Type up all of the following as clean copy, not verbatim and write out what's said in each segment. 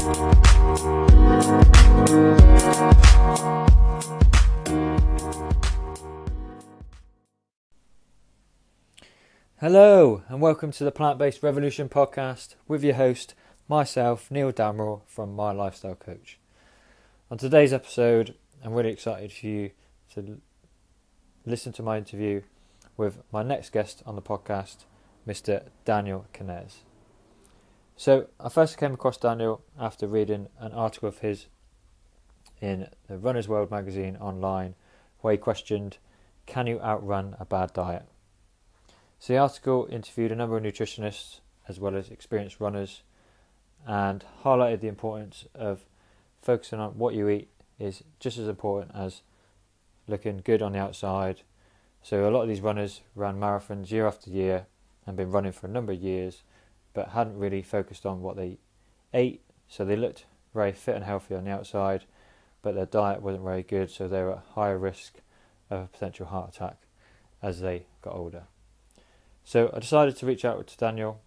Hello and welcome to the Plant-Based Revolution podcast with your host, myself, Neil Damerell from My Lifestyle Coach. On today's episode, I'm really excited for you to listen to my interview with my next guest on the podcast, Mr. Daniel Kunitz. So I first came across Daniel after reading an article of his in the Runner's World magazine online where he questioned, can you outrun a bad diet? So the article interviewed a number of nutritionists as well as experienced runners and highlighted the importance of focusing on what you eat is just as important as looking good on the outside. So a lot of these runners ran marathons year after year and been running for a number of years but hadn't really focused on what they ate, so they looked very fit and healthy on the outside but their diet wasn't very good, so they were at higher risk of a potential heart attack as they got older. So I decided to reach out to Daniel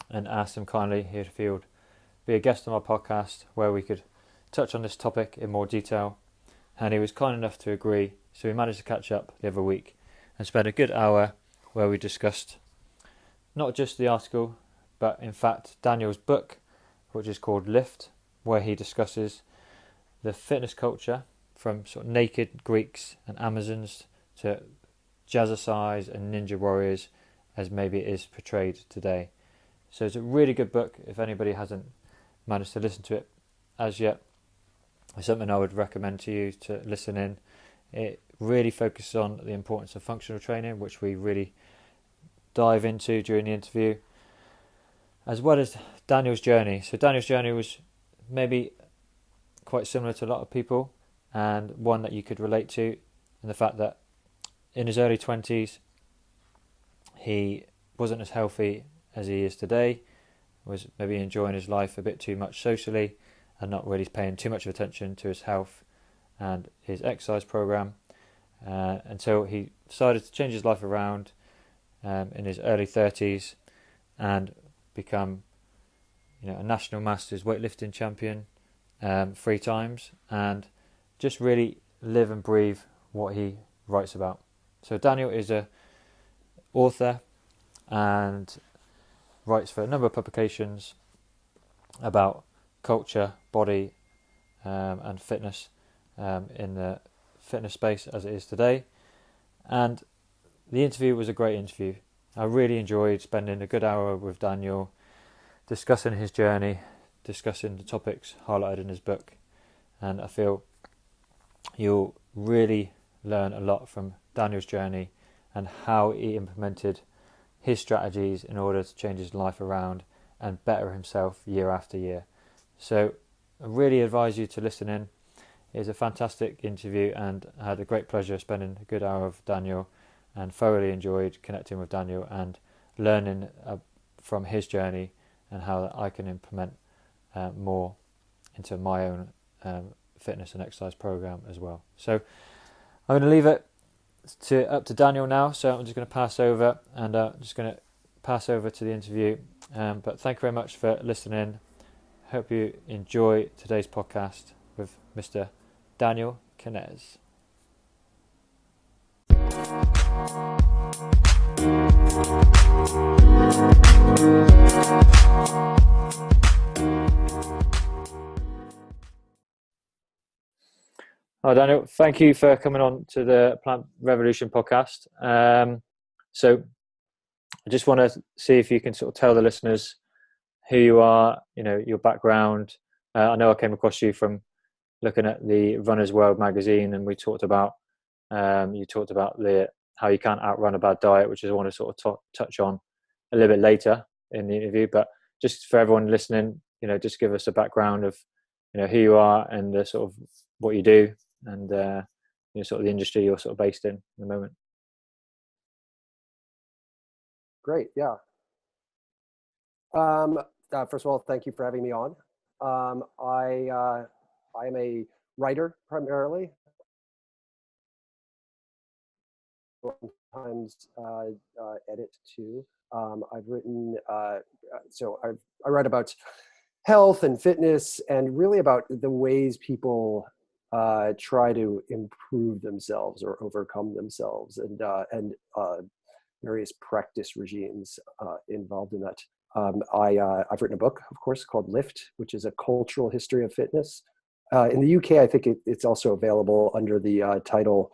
and ask him kindly if he would be a guest on my podcast where we could touch on this topic in more detail, and he was kind enough to agree, so we managed to catch up the other week and spend a good hour where we discussed not just the article but in fact Daniel's book, which is called Lift, where he discusses the fitness culture from sort of naked Greeks and Amazons to jazzercise and ninja warriors as maybe it is portrayed today. So it's a really good book if anybody hasn't managed to listen to it as yet. It's something I would recommend to you to listen in. It really focuses on the importance of functional training, which we really dive into during the interview, as well as Daniel's journey. So Daniel's journey was maybe quite similar to a lot of people and one that you could relate to in the fact that in his early 20s he wasn't as healthy as he is today, was maybe enjoying his life a bit too much socially and not really paying too much attention to his health and his exercise program, until he decided to change his life around in his early 30s and become a national masters weightlifting champion 3 times and just really live and breathe what he writes about. So Daniel is a author and writes for a number of publications about culture, body and fitness in the fitness space as it is today. And the interview was a great interview. I really enjoyed spending a good hour with Daniel, discussing his journey, discussing the topics highlighted in his book, and I feel you'll really learn a lot from Daniel's journey and how he implemented his strategies in order to change his life around and better himself year after year. So I really advise you to listen in. It's a fantastic interview and I had a great pleasure spending a good hour with Daniel and thoroughly enjoyed connecting with Daniel and learning from his journey and how I can implement more into my own fitness and exercise program as well. So I'm going to leave it up to Daniel now, so I'm just going to pass over to the interview. But thank you very much for listening. Hope you enjoy today's podcast with Mr. Daniel Kunitz. Hi Daniel, thank you for coming on to the Plant Revolution podcast. So I just want to see if you can sort of tell the listeners who you are, your background. I know I came across you from looking at the Runner's World magazine, and we talked about how you can't outrun a bad diet, which is I want to sort of touch on a little bit later in the interview. But just for everyone listening, just give us a background of who you are and the sort of what you do and sort of the industry you're sort of based in the moment. Great, yeah. First of all, thank you for having me on. I am a writer primarily. Sometimes edit too. I've written, I write about health and fitness, and really about the ways people try to improve themselves or overcome themselves, and various practice regimes involved in that. I've written a book, of course, called Lift, which is a cultural history of fitness. In the UK, I think it's also available under the title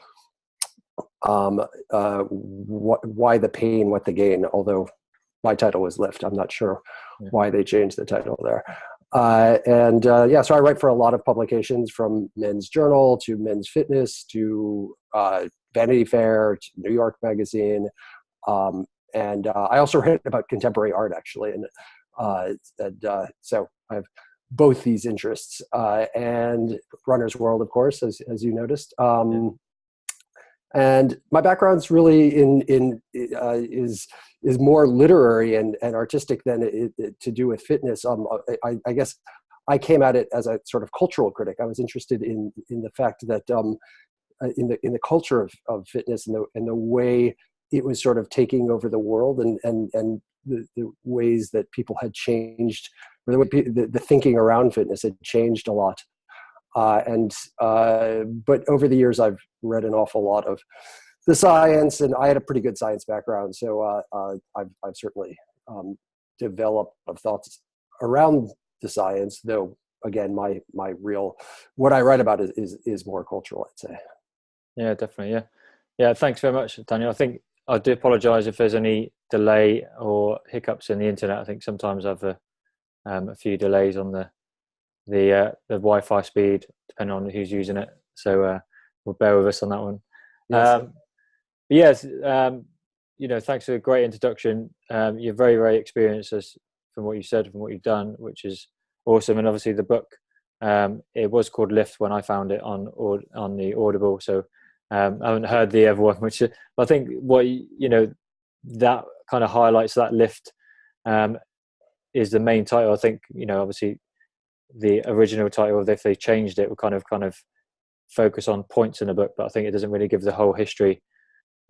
Why the Pain, What the Gain, although my title was Lift. I'm not sure why they changed the title there. So I write for a lot of publications, from Men's Journal to Men's Fitness to Vanity Fair to New York Magazine. I also write about contemporary art, actually. So I have both these interests, and Runner's World, of course, as you noticed. And my background's really is more literary and artistic than to do with fitness. I guess I came at it as a sort of cultural critic. I was interested in the fact that in the culture of fitness and the way it was sort of taking over the world, and the ways that people had changed, or the thinking around fitness had changed a lot. But over the years, I've read an awful lot of the science, and I had a pretty good science background. So I've certainly developed thoughts around the science, though, again, my real, what I write about is more cultural, I'd say. Yeah, definitely. Yeah. Thanks very much, Daniel. I think I do apologize if there's any delay or hiccups in the internet. I think sometimes I've a few delays on the Wi-Fi speed, depending on who's using it. So we'll bear with us on that one. Yes. Thanks for a great introduction. You're very, very experienced, from what you said, from what you've done, which is awesome. And obviously the book, it was called Lift when I found it on the Audible. So I haven't heard the other one, which I think that kind of highlights that Lift is the main title. I think, obviously the original title, if they changed it, would kind of focus on points in the book, but I think it doesn't really give the whole history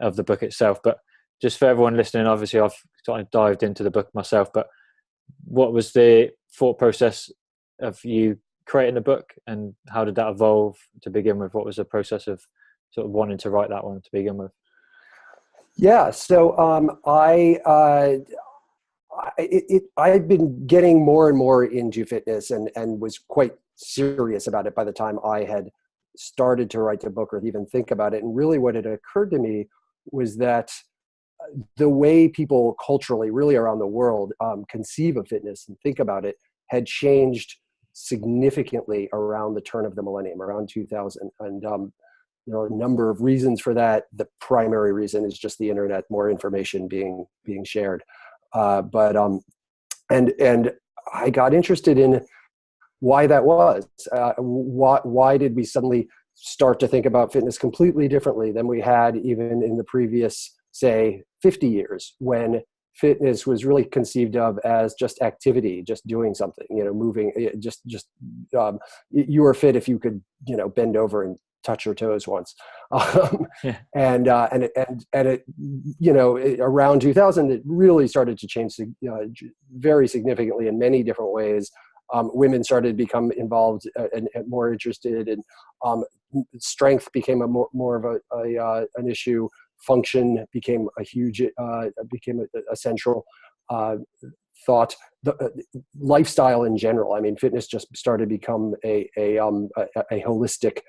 of the book itself. But just for everyone listening, obviously I've kind of dived into the book myself, but what was the thought process of you creating the book, and how did that evolve to begin with? What was the process of sort of wanting to write that one to begin with? Yeah, so I've been getting more and more into fitness, and was quite serious about it by the time I had started to write the book or even think about it. And really what had occurred to me was that the way people culturally, really around the world, conceive of fitness and think about it had changed significantly around the turn of the millennium, around 2000. And there are a number of reasons for that. The primary reason is just the internet, more information being shared. And I got interested in why that was. Why did we suddenly start to think about fitness completely differently than we had even in the previous, say, 50 years, when fitness was really conceived of as just activity, just doing something, moving, you were fit if you could, bend over and touch your toes once. And around 2000, it really started to change very significantly in many different ways. Women started to become involved and more interested, and strength became more of an issue. Function became a huge, central thought. The lifestyle in general. I mean, fitness just started to become a holistic.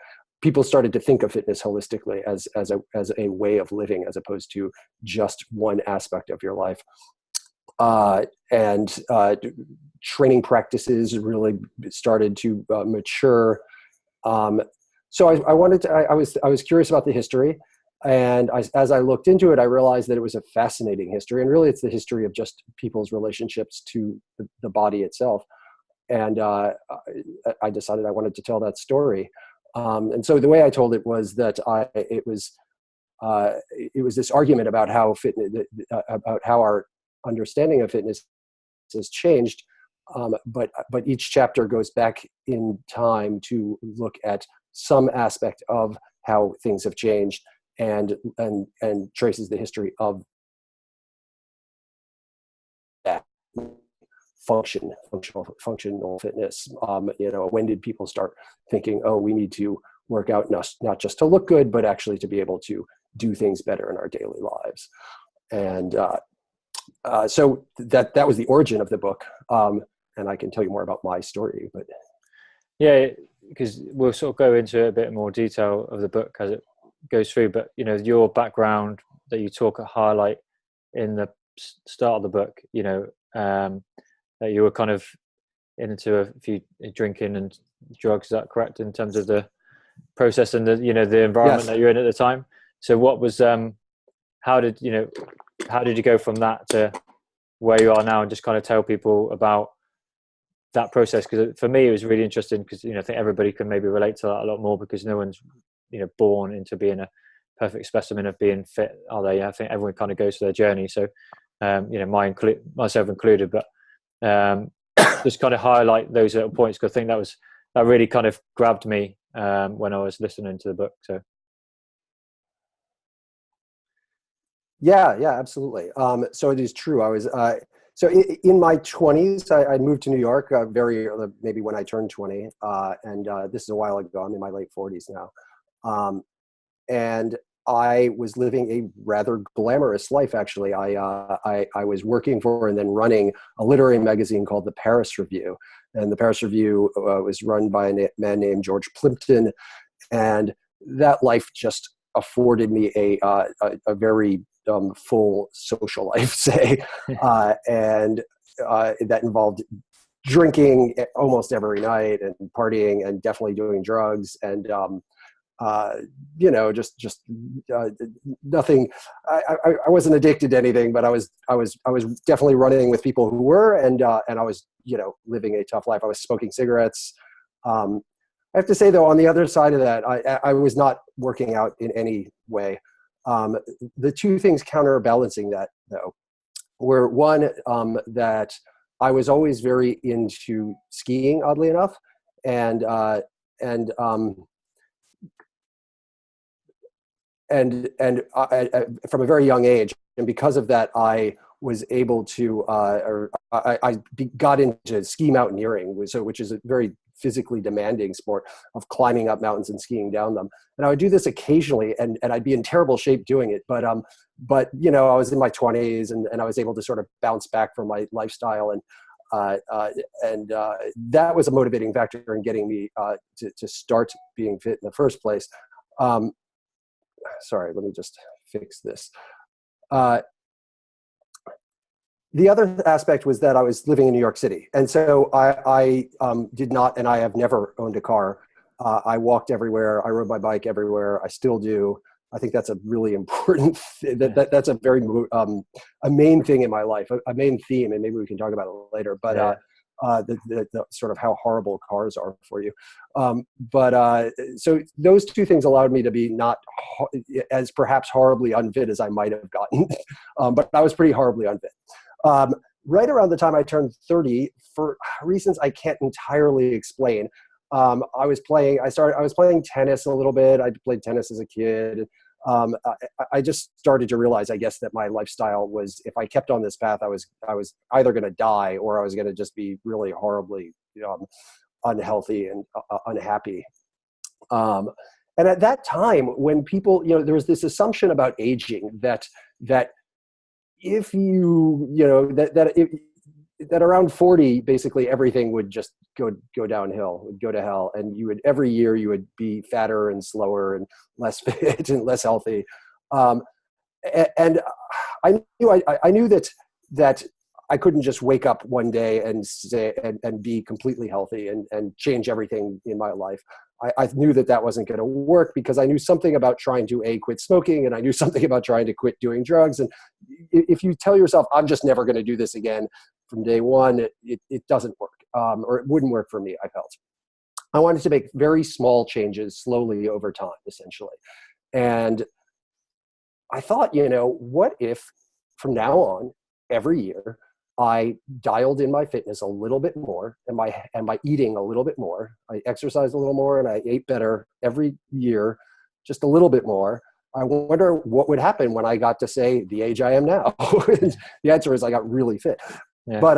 People started to think of fitness holistically as a way of living, as opposed to just one aspect of your life. And training practices really started to mature. So I was curious about the history, and as I looked into it, I realized that it was a fascinating history, and really it's the history of just people's relationships to the body itself. And I decided I wanted to tell that story. And so the way I told it was that it was this argument about how fitness, about how our understanding of fitness has changed, but each chapter goes back in time to look at some aspect of how things have changed, and traces the history of that functional fitness. When did people start thinking, oh, we need to work out not just to look good, but actually to be able to do things better in our daily lives? And so that was the origin of the book. And I can tell you more about my story, but yeah, because we'll sort of go into a bit more detail of the book as it goes through. But your background that you highlight in the start of the book, that you were kind of into a few drinking and drugs. Is that correct in terms of the process and the environment yes. that you're in at the time? So what was how did you go from that to where you are now, and just kind of tell people about that process? Because for me it was really interesting, because I think everybody can maybe relate to that a lot more, because no one's born into being a perfect specimen of being fit, are they? I think everyone kind of goes through their journey, so myself included, but just kind of highlight those little points, because I think that really kind of grabbed me when I was listening to the book. Yeah, absolutely. So it is true. I was so in my 20s, I moved to New York very early, maybe when I turned 20, and this is a while ago. I'm in my late 40s now, and I was living a rather glamorous life. Actually, I was working for and then running a literary magazine called the Paris Review, and the Paris Review was run by a man named George Plimpton, and that life just afforded me a very full social life, say, and that involved drinking almost every night and partying and definitely doing drugs and just nothing. I wasn't addicted to anything, but I was definitely running with people who were, and I was living a tough life. I was smoking cigarettes. I have to say, though, on the other side of that, I was not working out in any way. The two things counterbalancing that, though, were one, that I was always very into skiing, oddly enough, and from a very young age, and because of that, I was able to, got into ski mountaineering, which is a very physically demanding sport of climbing up mountains and skiing down them. And I would do this occasionally, and I'd be in terrible shape doing it. But I was in my 20s, and I was able to sort of bounce back from my lifestyle, and that was a motivating factor in getting me to start being fit in the first place. Sorry, let me just fix this. The other aspect was that I was living in New York City. And so I did not, and I have never owned a car. I walked everywhere. I rode my bike everywhere. I still do. I think that's a really important, that's a very, a main thing in my life, a main theme, and maybe we can talk about it later. But the sort of how horrible cars are for you. So those two things allowed me to be not as perhaps horribly unfit as I might have gotten, but I was pretty horribly unfit. Right around the time I turned 30, for reasons I can't entirely explain, I was playing tennis a little bit. I played tennis as a kid. I just started to realize, I guess, that my lifestyle was, if I kept on this path, I was either going to die, or I was going to just be really horribly unhealthy and unhappy. And at that time, when people, there was this assumption about aging that if that around 40, basically everything would just go downhill, would go to hell, and every year you would be fatter and slower and less fit and less healthy. And I knew that I couldn't just wake up one day and say and be completely healthy and change everything in my life. I knew that wasn't going to work, because I knew something about trying to quit smoking, and I knew something about trying to quit doing drugs. And if you tell yourself, I'm just never going to do this again from day one, it doesn't work, or it wouldn't work for me, I felt. I wanted to make very small changes slowly over time, essentially. And I thought, what if from now on, every year, I dialed in my fitness a little bit more, and my eating a little bit more. I exercised a little more, and I ate better every year, just a little bit more. I wonder what would happen when I got to, say, the age I am now. The answer is I got really fit. Yeah. But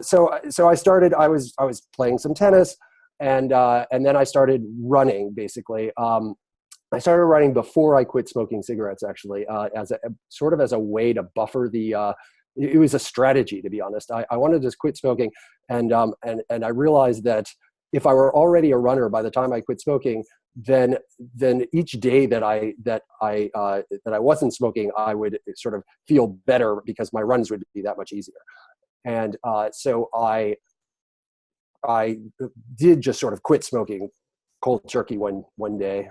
so I started. I was playing some tennis, and then I started running. Basically, I started running before I quit smoking cigarettes. Actually, as a sort of as a way to buffer the. It was a strategy, to be honest. I wanted to quit smoking, and I realized that if I were already a runner by the time I quit smoking, then each day that I wasn't smoking, I would sort of feel better because my runs would be that much easier. And so I did just sort of quit smoking cold turkey one day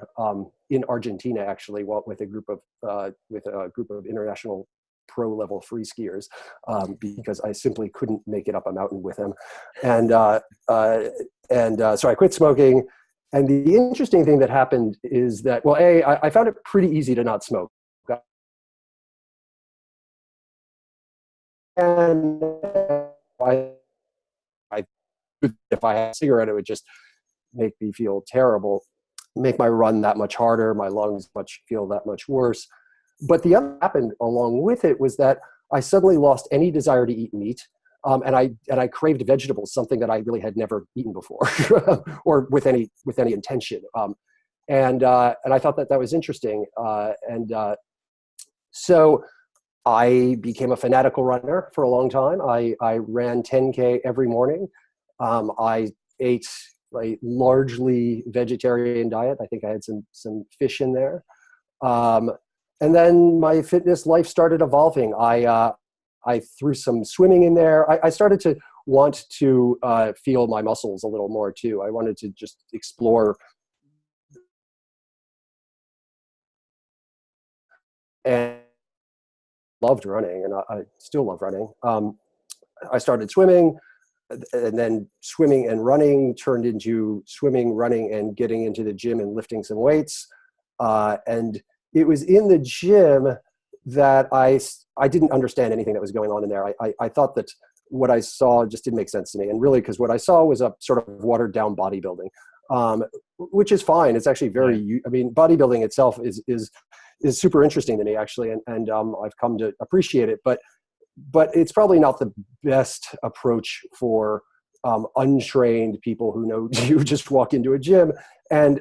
in Argentina, actually, with a group of international pro level free skiers, because I simply couldn't make it up a mountain with them, and so I quit smoking. And the interesting thing that happened is that, well, I found it pretty easy to not smoke. And I if I had a cigarette, it would just make me feel terrible, make my run that much harder, my lungs feel that much worse. But the other happened along with it was that I suddenly lost any desire to eat meat. And I craved vegetables, something that I really had never eaten before, or with any intention. And I thought that was interesting. So I became a fanatical runner for a long time. I ran 10K every morning. I ate a largely vegetarian diet. I think I had some fish in there. And then my fitness life started evolving. I threw some swimming in there. I started to want to feel my muscles a little more too. I wanted to just explore. And loved running, and I still love running. I started swimming, and then swimming and running turned into swimming, running, and getting into the gym and lifting some weights. And it was in the gym that I didn't understand anything that was going on in there. I thought that what I saw just didn't make sense to me. And really, because what I saw was a sort of watered down bodybuilding, which is fine. It's actually I mean, bodybuilding itself is super interesting to me, actually. And I've come to appreciate it, but it's probably not the best approach for untrained people who know you just walk into a gym. And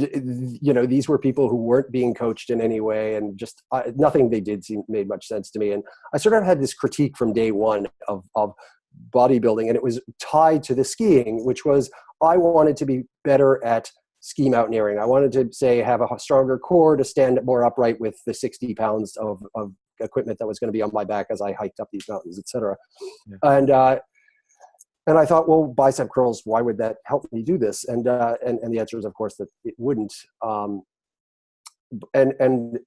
these were people who weren't being coached in any way, and just nothing they did made much sense to me. And I sort of had this critique from day one of bodybuilding, and it was tied to the skiing, which was I wanted to be better at ski mountaineering. I wanted to have a stronger core to stand more upright with the 60 pounds of equipment that was going to be on my back as I hiked up these mountains, etc. Yeah. And I thought, well, bicep curls, why would that help me do this? And the answer is, of course, that it wouldn't. And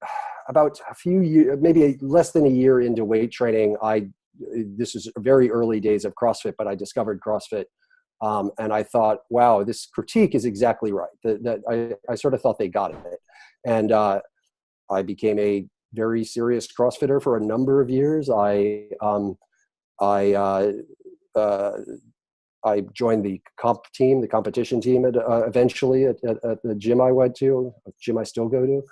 about a few years, maybe less than a year into weight training, this is very early days of CrossFit, but I discovered CrossFit. And I thought, wow, this critique is exactly right. That I sort of thought they got it. And I became a very serious CrossFitter for a number of years. I joined the competition team eventually at the gym I went to, a gym I still go to.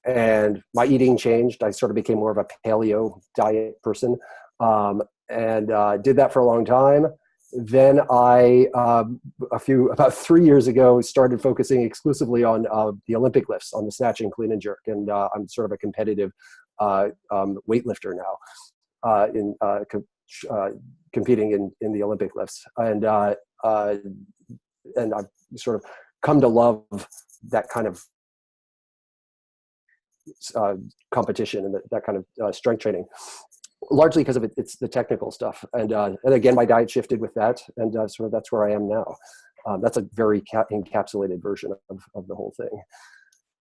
And my eating changed. I sort of became more of a paleo diet person, and did that for a long time. Then I, about 3 years ago, started focusing exclusively on the Olympic lifts, on the snatch and clean and jerk. And I'm sort of a competitive weightlifter now, competing in the Olympic lifts. And I've sort of come to love that kind of competition and that kind of strength training, largely because of it's the technical stuff. And again, my diet shifted with that, and sort of that's where I am now. That's a very encapsulated version of the whole thing,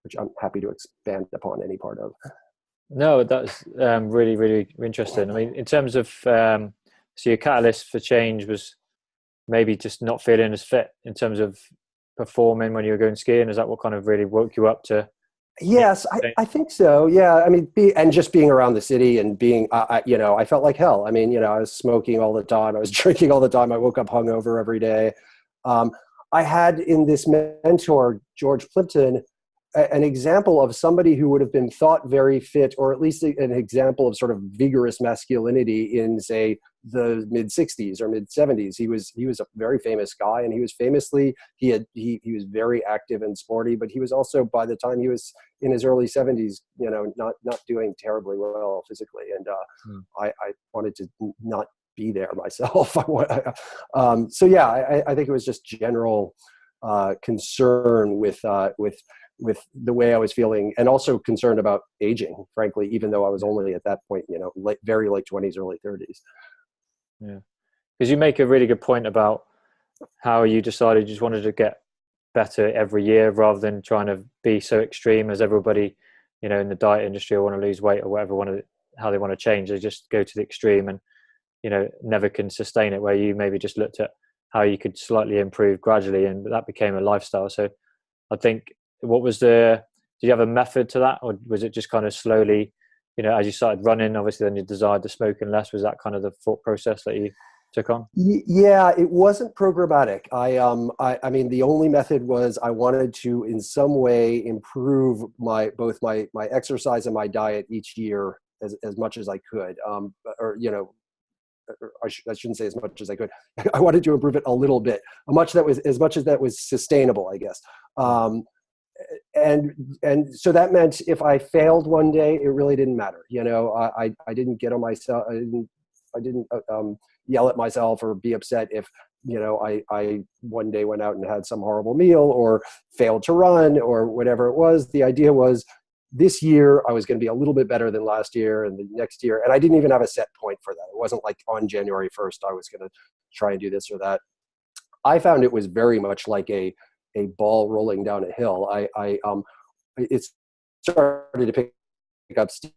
which I'm happy to expand upon any part of. No, that's really, really interesting. I mean, in terms of, so your catalyst for change was maybe just not feeling as fit in terms of performing when you were going skiing. Is that what kind of really woke you up to? Yes, I think so. Yeah. I mean, and just being around the city and being, I felt like hell. I mean, I was smoking all the time. I was drinking all the time. I woke up hungover every day. I had in this mentor, George Plimpton, an example of somebody who would have been thought very fit, or at least an example of sort of vigorous masculinity in, say, the mid 60s or mid 70s. He was a very famous guy, and he was famously, he was very active and sporty, but he was also, by the time he was in his early 70s, not doing terribly well physically. And I wanted to not be there myself. So yeah, I think it was just general concern with the way I was feeling, and also concerned about aging, frankly, even though I was only at that point, very late 20s, early 30s. Yeah. Because you make a really good point about how you decided you just wanted to get better every year rather than trying to be so extreme as everybody, in the diet industry, or want to lose weight or whatever, how they want to change. They just go to the extreme and, never can sustain it, where you maybe just looked at how you could slightly improve gradually, and that became a lifestyle. So I think, did you have a method to that, or was it just kind of slowly, as you started running, obviously then you desired the smoking less? Was that kind of the thought process that you took on? Yeah, it wasn't programmatic. I mean, the only method was I wanted to, in some way, improve both my exercise and my diet each year as much as I could. I shouldn't say as much as I could. I wanted to improve it a little bit, as much as that was sustainable, I guess. And so that meant if I failed one day, it really didn't matter. I didn't get on myself. I didn't yell at myself or be upset if, I one day went out and had some horrible meal or failed to run or whatever it was. The idea was, this year I was going to be a little bit better than last year, and the next year. And I didn't even have a set point for that. It wasn't like on January 1st, I was going to try and do this or that. I found it was very much like a ball rolling down a hill. It started to pick up steam,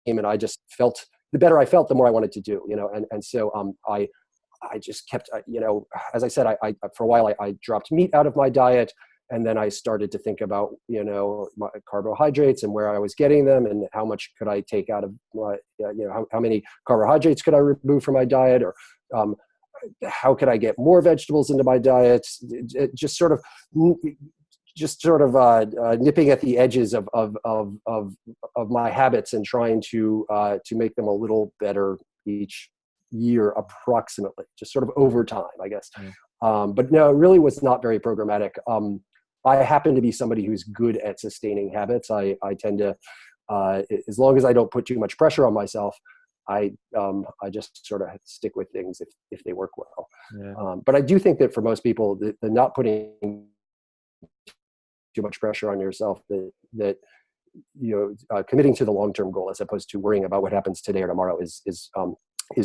and I just felt, the better I felt, the more I wanted to do, and so I just kept, as I said, I for a while I dropped meat out of my diet, and then I started to think about, my carbohydrates and where I was getting them, and how much could I take out of my, how many carbohydrates could I remove from my diet, or how could I get more vegetables into my diet? Just sort of nipping at the edges of my habits and trying to make them a little better each year, approximately, just sort of over time, I guess. But no, it really was not very programmatic. I happen to be somebody who's good at sustaining habits. I tend to, as long as I don't put too much pressure on myself, I just sort of stick with things if they work well. Yeah. But I do think that for most people, the not putting too much pressure on yourself, that committing to the long-term goal as opposed to worrying about what happens today or tomorrow is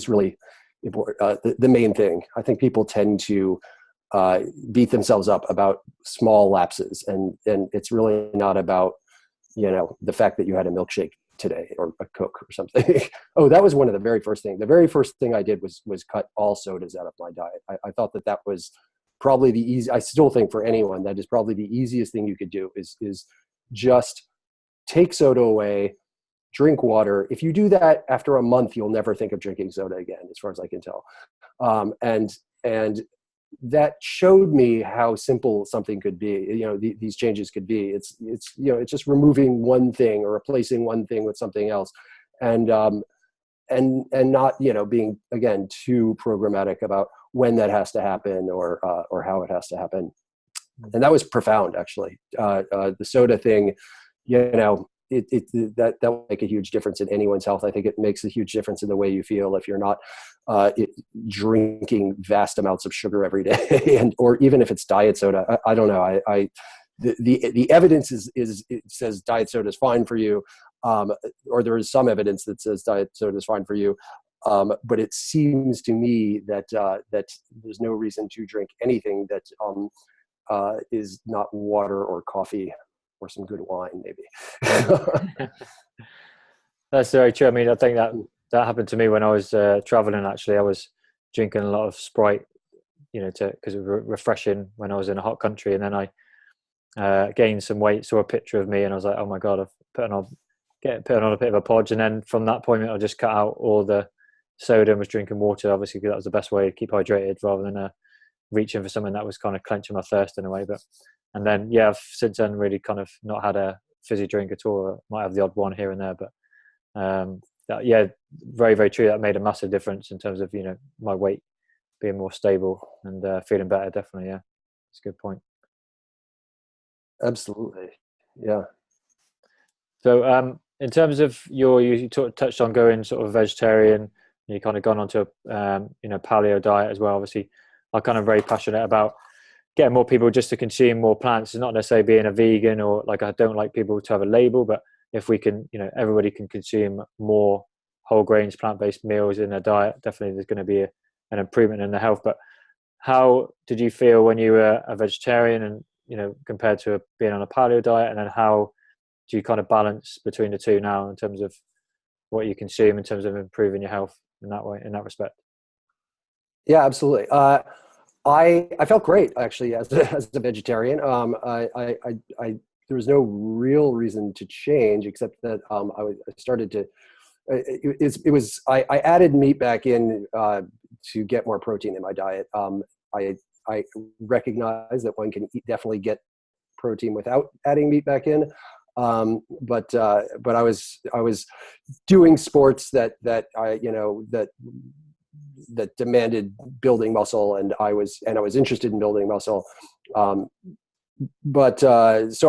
really important. The main thing. I think people tend to beat themselves up about small lapses, and it's really not about the fact that you had a milkshake today or a Coke or something. Oh, that was one of the very first things. The very first thing I did was cut all sodas out of my diet. I thought that was probably the easy. I still think for anyone that is probably the easiest thing you could do is just take soda away, drink water. If you do that after a month, you'll never think of drinking soda again, as far as I can tell. And that showed me how simple something could be. These changes could be. It's just removing one thing or replacing one thing with something else, and not being, again, too programmatic about when that has to happen or how it has to happen. And that was profound, actually. The soda thing, that will make a huge difference in anyone's health. I think it makes a huge difference in the way you feel if you're not drinking vast amounts of sugar every day, or even if it's diet soda. I don't know. The evidence it says diet soda is fine for you, or there is some evidence that says diet soda is fine for you. But it seems to me that there's no reason to drink anything that is not water or coffee or some good wine, maybe. That's very true. I mean, I think that happened to me when I was traveling. Actually, I was drinking a lot of Sprite, because it was refreshing when I was in a hot country. And then I gained some weight, saw a picture of me, and I was like, oh my God, I've put on a bit of a podge. And then from that point, I just cut out all the soda and was drinking water, obviously, because that was the best way to keep hydrated rather than reaching for something that was kind of quenching my thirst in a way. But And then, yeah, I've since then really kind of not had a fizzy drink at all. I might have the odd one here and there, but yeah, very, very true. That made a massive difference in terms of, my weight being more stable and feeling better. Definitely. Yeah. That's a good point. Absolutely. Yeah. So in terms of you touched on going sort of vegetarian, you kind of gone onto paleo diet as well. Obviously, I'm kind of very passionate about getting more people just to consume more plants. It's not necessarily being a vegan, or like, I don't like people to have a label, but if we can, everybody can consume more whole grains, plant-based meals in their diet, definitely there's going to be an improvement in their health. But how did you feel when you were a vegetarian and, compared to being on a paleo diet? And then how do you kind of balance between the two now in terms of what you consume in terms of improving your health in that way, in that respect? Yeah, absolutely. I felt great actually as a vegetarian. There was no real reason to change except that I started to. I added meat back in to get more protein in my diet. I recognize that one can definitely get protein without adding meat back in. But I was doing sports that demanded building muscle, and I was interested in building muscle. So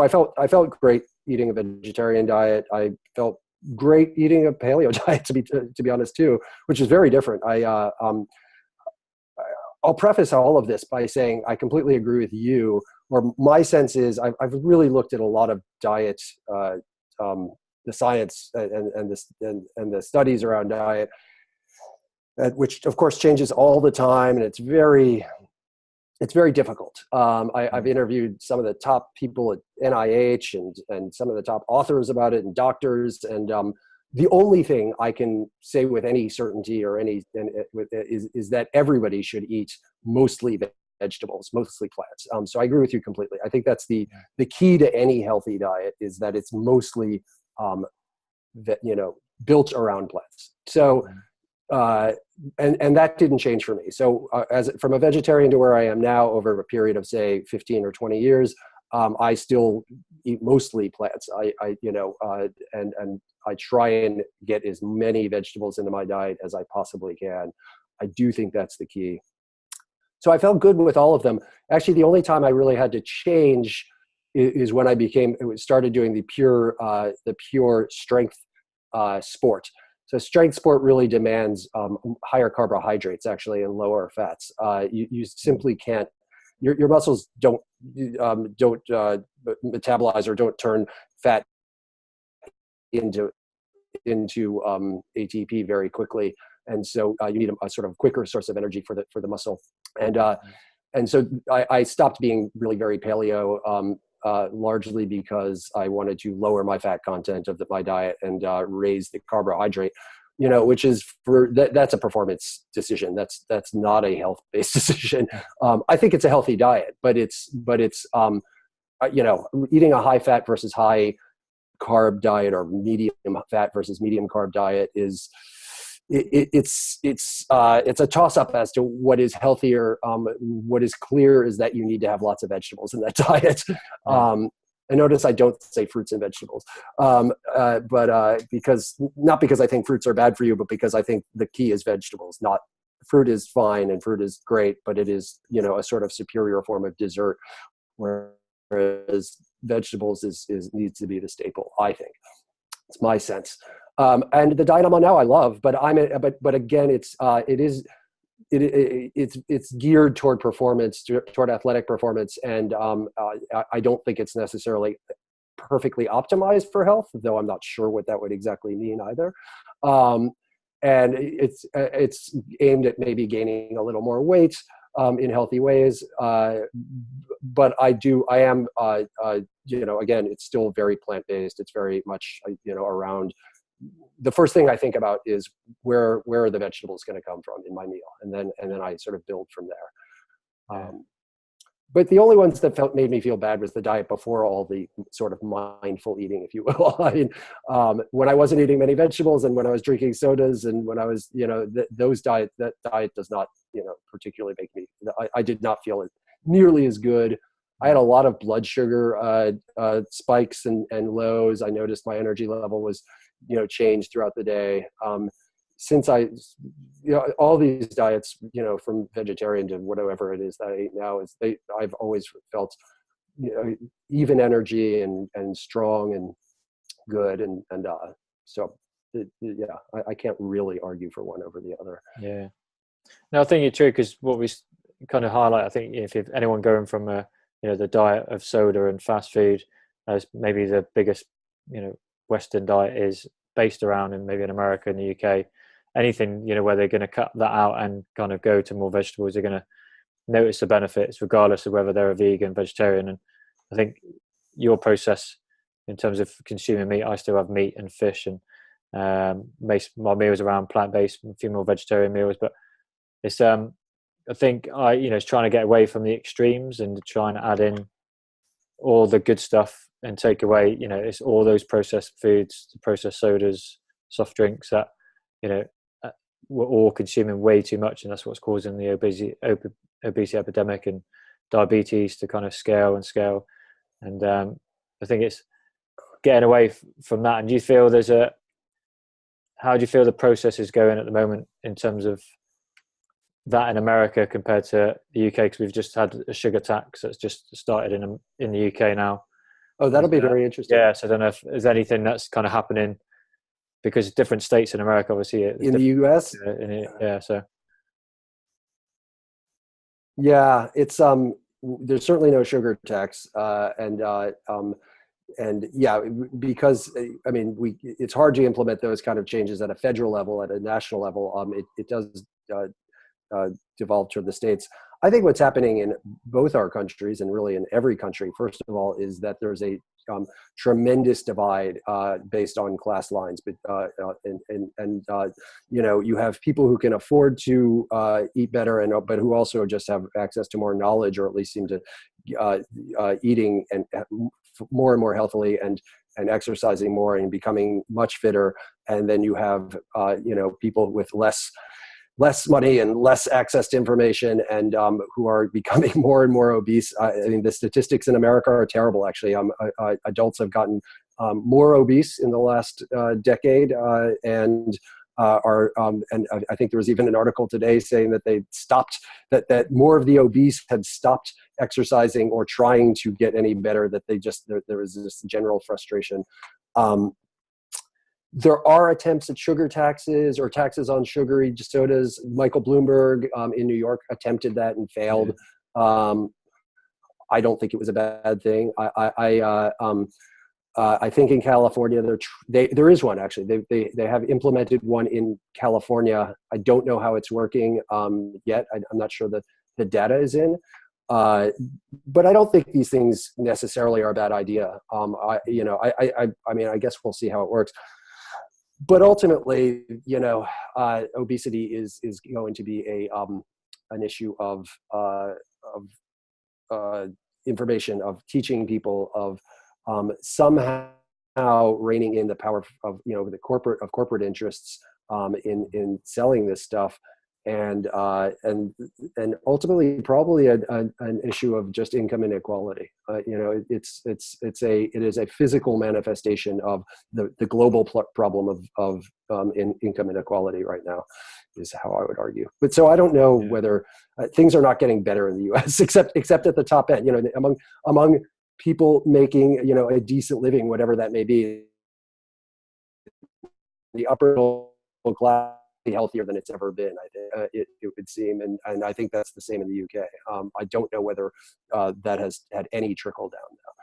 I felt great eating a vegetarian diet. I felt great eating a paleo diet, to be honest too, which is very different. I'll preface all of this by saying I completely agree with you. Or my sense is I've really looked at a lot of diet, the science and the studies around diet, which of course changes all the time, and it's very difficult. I've interviewed some of the top people at NIH and some of the top authors about it and doctors, and the only thing I can say with any certainty is that everybody should eat mostly vegetables, mostly plants. So I agree with you completely. I think that's the key to any healthy diet, is that it's mostly built around plants. So and that didn't change for me. So from a vegetarian to where I am now, over a period of say 15 or 20 years, I still eat mostly plants. And I try and get as many vegetables into my diet as I possibly can. I do think that's the key. So I felt good with all of them. Actually, the only time I really had to change is when I started doing the pure strength sport. So strength sport really demands higher carbohydrates actually and lower fats. You simply can't. Your muscles don't metabolize or don't turn fat into ATP very quickly, and so you need a sort of quicker source of energy for the muscle. And so I stopped being really very paleo, largely because I wanted to lower my fat content of my diet and raise the carbohydrate. Which is that's a performance decision. That's not a health-based decision. I think it's a healthy diet, but it's eating a high fat versus high carb diet, or medium fat versus medium carb diet it's a toss-up as to what is healthier. What is clear is that you need to have lots of vegetables in that diet. I notice I don't say fruits and vegetables, but not because I think fruits are bad for you, but because I think the key is vegetables. Not fruit is fine and fruit is great, but it is a sort of superior form of dessert, whereas vegetables needs to be the staple. I think it's my sense. And the diet I'm on now, I love, but but again, it's geared toward performance, toward athletic performance, and I don't think it's necessarily perfectly optimized for health, though I'm not sure what that would exactly mean either. And it's aimed at maybe gaining a little more weight in healthy ways, but I am again, it's still very plant-based. It's very much around. The first thing I think about is where are the vegetables going to come from in my meal, and then I sort of build from there. But the only ones that made me feel bad was the diet before all the sort of mindful eating, if you will. I mean, when I wasn't eating many vegetables, and when I was drinking sodas, and when I was that diet does not particularly make me. I did not feel it nearly as good I had a lot of blood sugar spikes and lows. I noticed my energy level was, changed throughout the day. Since all these diets, from vegetarian to whatever it is that I eat now, I've always felt, even energy and strong and good. So I can't really argue for one over the other. Yeah. No, I think you're true, because what we kind of highlight, I think if anyone going from the diet of soda and fast food as maybe the biggest, Western diet is based around, and maybe in America and the UK, anything, where they're going to cut that out and kind of go to more vegetables, they're going to notice the benefits regardless of whether they're a vegan, vegetarian. And I think your process in terms of consuming meat, I still have meat and fish, and my meals around plant-based, a few more vegetarian meals, but it's I think it's trying to get away from the extremes and trying to add in all the good stuff and take away, it's all those processed foods, the processed sodas, soft drinks that, we're all consuming way too much, and that's what's causing the obesity epidemic and diabetes to kind of scale. And I think it's getting away from that. And do you feel how do you feel the process is going at the moment in terms of that in America compared to the UK? Because we've just had a sugar tax that's just started in the UK now. Oh, that'll be very interesting. Yeah, so I don't know if there's anything that's kind of happening, because different states in America, obviously. In the US? Yeah, it's there's certainly no sugar tax, and yeah, because it's hard to implement those kind of changes at a federal level, at a national level. It does devolve to the states. I think what's happening in both our countries, and really in every country, first of all, is that there's a tremendous divide based on class lines. But you have people who can afford to eat better, but who also just have access to more knowledge, or at least seem to eating and more and more healthily and exercising more and becoming much fitter. And then you have people with less money and less access to information, and who are becoming more and more obese. The statistics in America are terrible, actually. Adults have gotten more obese in the last decade, and I think there was even an article today saying that they stopped, that more of the obese had stopped exercising or trying to get any better, that there was this general frustration. There are attempts at sugar taxes or taxes on sugary sodas. Michael Bloomberg in New York attempted that and failed. I don't think it was a bad thing. I think in California there is one, actually. They have implemented one in California. I don't know how it's working yet. I'm not sure that the data is in. But I don't think these things necessarily are a bad idea. I guess we'll see how it works. But ultimately, obesity is going to be an issue of information, of teaching people, of somehow reining in the power of the corporate interests in selling this stuff, and ultimately probably an issue of just income inequality. It is a physical manifestation of the global problem of income inequality right now, is how I would argue. But so I don't know whether things are not getting better in the U.S. except at the top end. Among people making a decent living, whatever that may be, the upper middle class healthier than it's ever been. I think it would seem, and I think that's the same in the UK. I don't know whether that has had any trickle down now.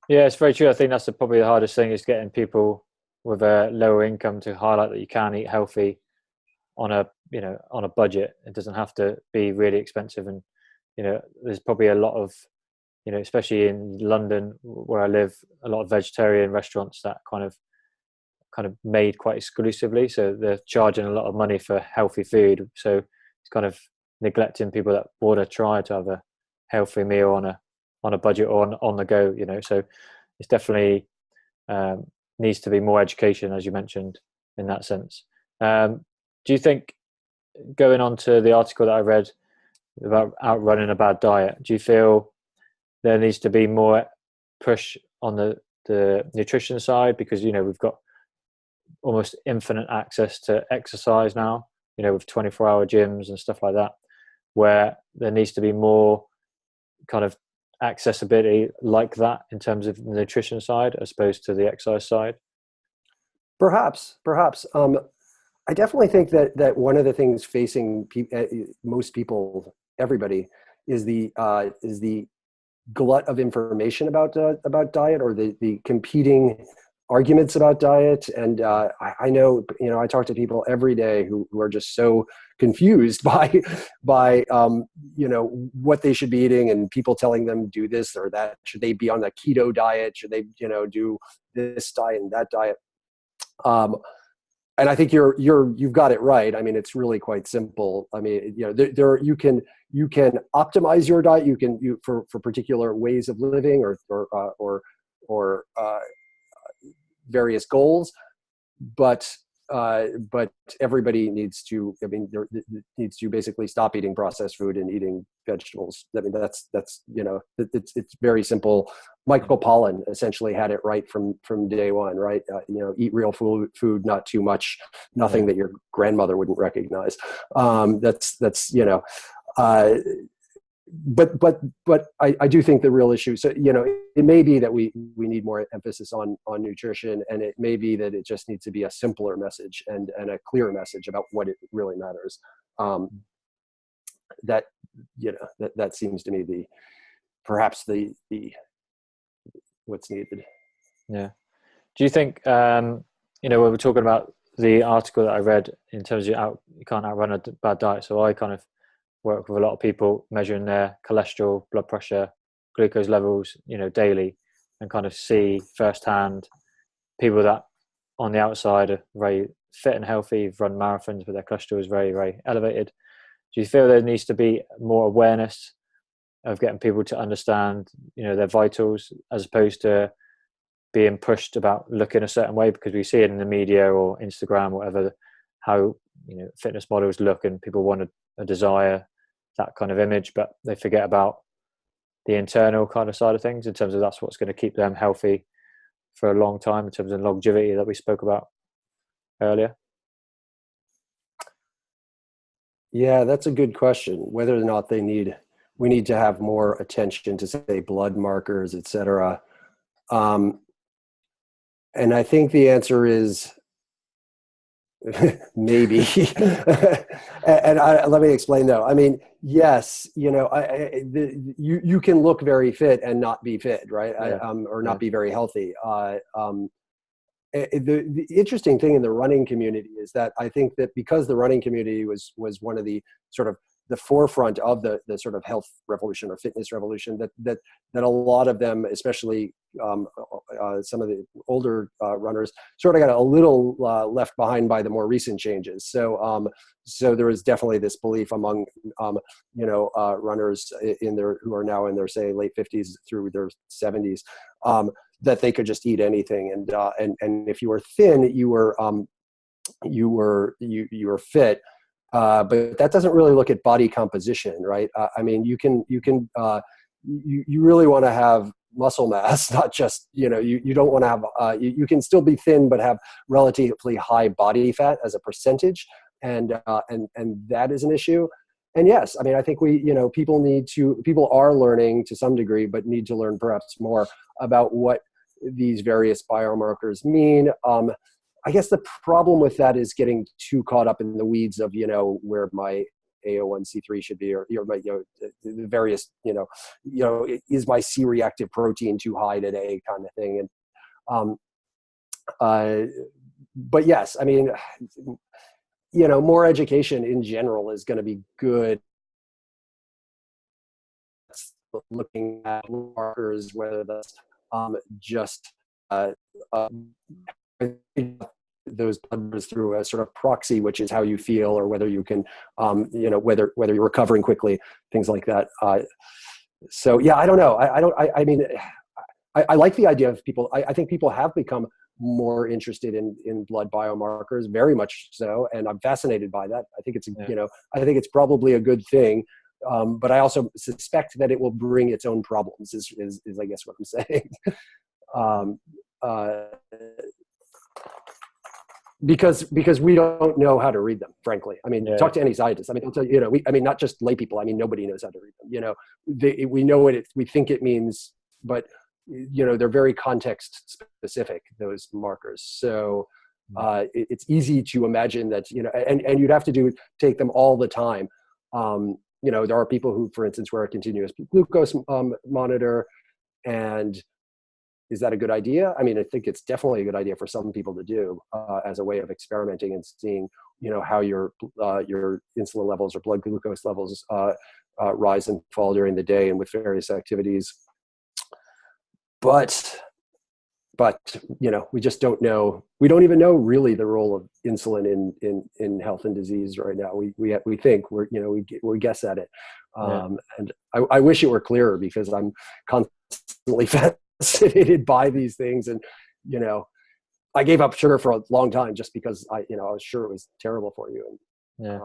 Yeah, it's very true. I think that's probably the hardest thing, is getting people with a lower income to highlight that you can eat healthy on a budget. It doesn't have to be really expensive, and there's probably a lot of especially in London where I live, a lot of vegetarian restaurants that kind of made quite exclusively, so they're charging a lot of money for healthy food, so it's kind of neglecting people that want to try to have a healthy meal on a budget or on the go. So it's definitely needs to be more education, as you mentioned, in that sense. Do you think, going on to the article that I read about outrunning a bad diet, do you feel there needs to be more push on the nutrition side, because we've got almost infinite access to exercise now, with 24-hour gyms and stuff like that, where there needs to be more kind of accessibility like that in terms of the nutrition side as opposed to the exercise side? Perhaps. I definitely think that one of the things facing most people, everybody, is the glut of information about diet, or the competing arguments about diet. And I know, I talk to people every day who are just so confused by what they should be eating, and people telling them do this or that. Should they be on the keto diet? Should they do this diet and that diet? And I think you've got it right. I mean, it's really quite simple. I mean, you can optimize your diet. You for particular ways of living or various goals, but everybody needs to. I mean, there needs to basically stop eating processed food and eating vegetables. I mean, that's it's very simple. Michael Pollan essentially had it right from day one, right? Eat real food, not too much, nothing that your grandmother wouldn't recognize. But I do think the real issue, so it may be that we need more emphasis on nutrition, and it may be that it just needs to be a simpler message and a clear message about what it really matters. That seems to me perhaps the what's needed. Yeah. Do you think when we're talking about the article that I read in terms of you can't outrun a bad diet, so I kind of work with a lot of people measuring their cholesterol, blood pressure, glucose levels, daily, and kind of see firsthand people that on the outside are very fit and healthy, run marathons, but their cholesterol is very, very elevated. Do you feel there needs to be more awareness of getting people to understand, their vitals, as opposed to being pushed about looking a certain way? Because we see it in the media or Instagram, or whatever, how fitness models look, and people want a desire that kind of image, but they forget about the internal kind of side of things, in terms of that's what's going to keep them healthy for a long time, in terms of longevity that we spoke about earlier. Yeah, that's a good question. Whether or not we need to have more attention to, say, blood markers, et cetera. And I think the answer is maybe. And let me explain though. I mean, yes, you can look very fit and not be fit, right? Or not be very healthy. The interesting thing in the running community is that I think that because the running community was one of the sort of the forefront of the sort of health revolution or fitness revolution, that a lot of them, especially some of the older runners, sort of got a little left behind by the more recent changes. So there is definitely this belief among runners who are now in their, say, late 50s through their 70s, that they could just eat anything, and if you were thin, you were fit. But that doesn't really look at body composition, right? I mean, you really want to have muscle mass, not just, you don't want to have, you can still be thin, but have relatively high body fat as a percentage. And that is an issue. And yes, I mean, I think people are learning to some degree, but need to learn perhaps more about what these various biomarkers mean. I guess the problem with that is getting too caught up in the weeds of, where my AO1C3 should be, or my, the various, is my C-reactive protein too high today, kind of thing. And but yes, I mean, more education in general is going to be good. Looking at markers, whether that's just those numbers through a sort of proxy, which is how you feel, or whether you can, whether you're recovering quickly, things like that. So yeah, I don't know. I mean, I like the idea of people. I think people have become more interested in blood biomarkers, very much so, and I'm fascinated by that. I think it's I think it's probably a good thing. But I also suspect that it will bring its own problems. Is I guess what I'm saying. um, uh, because we don't know how to read them, frankly. I mean, talk to any scientist. I mean, I'll tell you, not just lay people. I mean, nobody knows how to read them. We know what we think it means, but they're very context specific, those markers. So it's easy to imagine that, and you'd have to take them all the time. There are people who, for instance, wear a continuous glucose monitor, and is that a good idea? I mean, I think it's definitely a good idea for some people to do as a way of experimenting and seeing, how your insulin levels or blood glucose levels rise and fall during the day and with various activities. But we just don't know. We don't even know really the role of insulin in health and disease right now. We think we guess at it, and I wish it were clearer, because I'm constantly fascinated by these things. And I gave up sugar for a long time just because I was sure it was terrible for you. And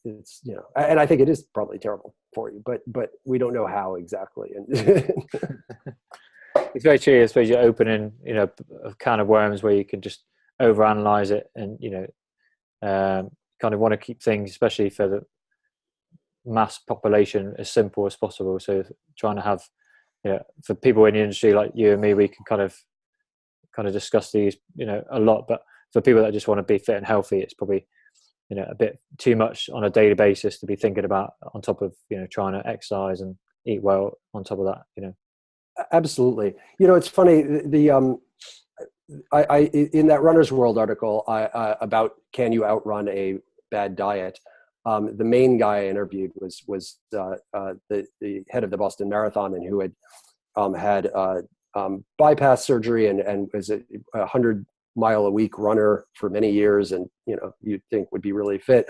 it's and I think it is probably terrible for you, but we don't know how exactly. And it's very true. I suppose you're opening a can of worms where you can just overanalyze it, and kind of want to keep things, especially for the mass population, as simple as possible. So trying to have for people in the industry like you and me, we can kind of discuss these a lot, but for people that just want to be fit and healthy, it's probably a bit too much on a daily basis to be thinking about, on top of trying to exercise and eat well on top of that. Absolutely. It's funny, I in that Runner's World article about can you outrun a bad diet, the main guy I interviewed was the head of the Boston Marathon, and who had had bypass surgery and was a 100-mile-a-week runner for many years, and you'd think would be really fit.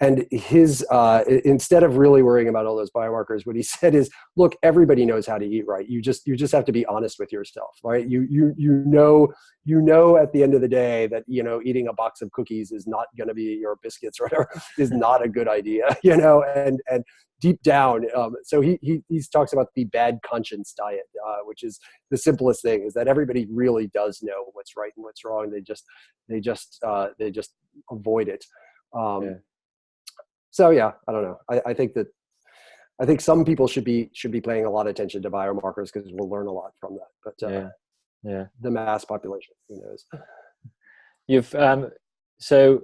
And his instead of really worrying about all those biomarkers, what he said is, look, everybody knows how to eat right. You just have to be honest with yourself, right? You know at the end of the day that eating a box of cookies is not going to be, your biscuits or whatever, is not a good idea, and deep down. So he talks about the bad conscience diet, which is the simplest thing, is that everybody really does know what's right and what's wrong. They just avoid it. So I don't know. I think some people should be paying a lot of attention to biomarkers, because we'll learn a lot from that. But the mass population, who knows? You've so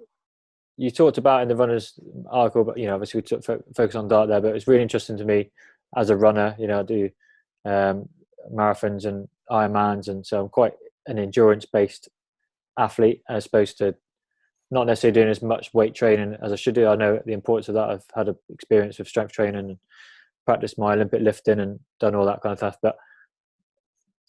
you talked about in the Runner's article, but obviously we focus on diet there. But it's really interesting to me as a runner. I do marathons and Ironmans, and so I'm quite an endurance-based athlete, as opposed to not necessarily doing as much weight training as I should do. I know the importance of that. I've had an experience with strength training and practiced my Olympic lifting and done all that kind of stuff. But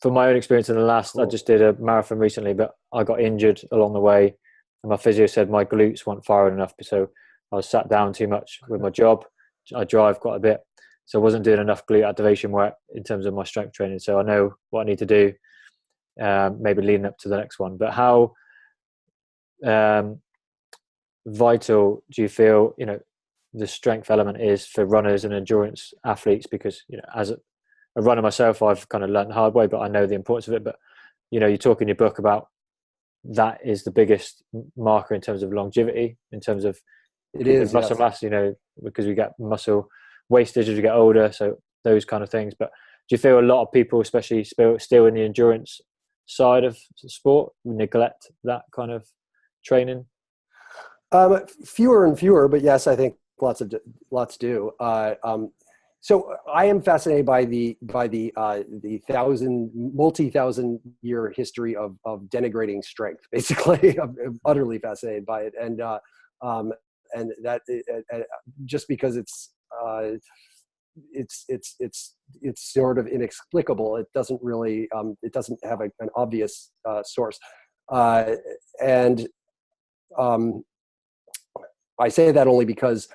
from my own experience in the last, I just did a marathon recently, but I got injured along the way, and my physio said my glutes weren't firing enough. So I was sat down too much with my job. I drive quite a bit, so I wasn't doing enough glute activation work in terms of my strength training. So I know what I need to do, maybe leading up to the next one. But how vital do you feel the strength element is for runners and endurance athletes? Because as a runner myself, I've kind of learned the hard way, but I know the importance of it. But you talk in your book about that is the biggest marker in terms of longevity, in terms of it is muscle mass, because we get muscle wastage as we get older, so those kind of things. But do you feel a lot of people, especially still in the endurance side of sport, neglect that kind of training? Fewer and fewer, but yes, I think lots do. So I am fascinated by the multi-thousand year history of denigrating strength. Basically, I'm utterly fascinated by it, and that just because it's sort of inexplicable. It doesn't really it doesn't have an obvious source, and I say that only because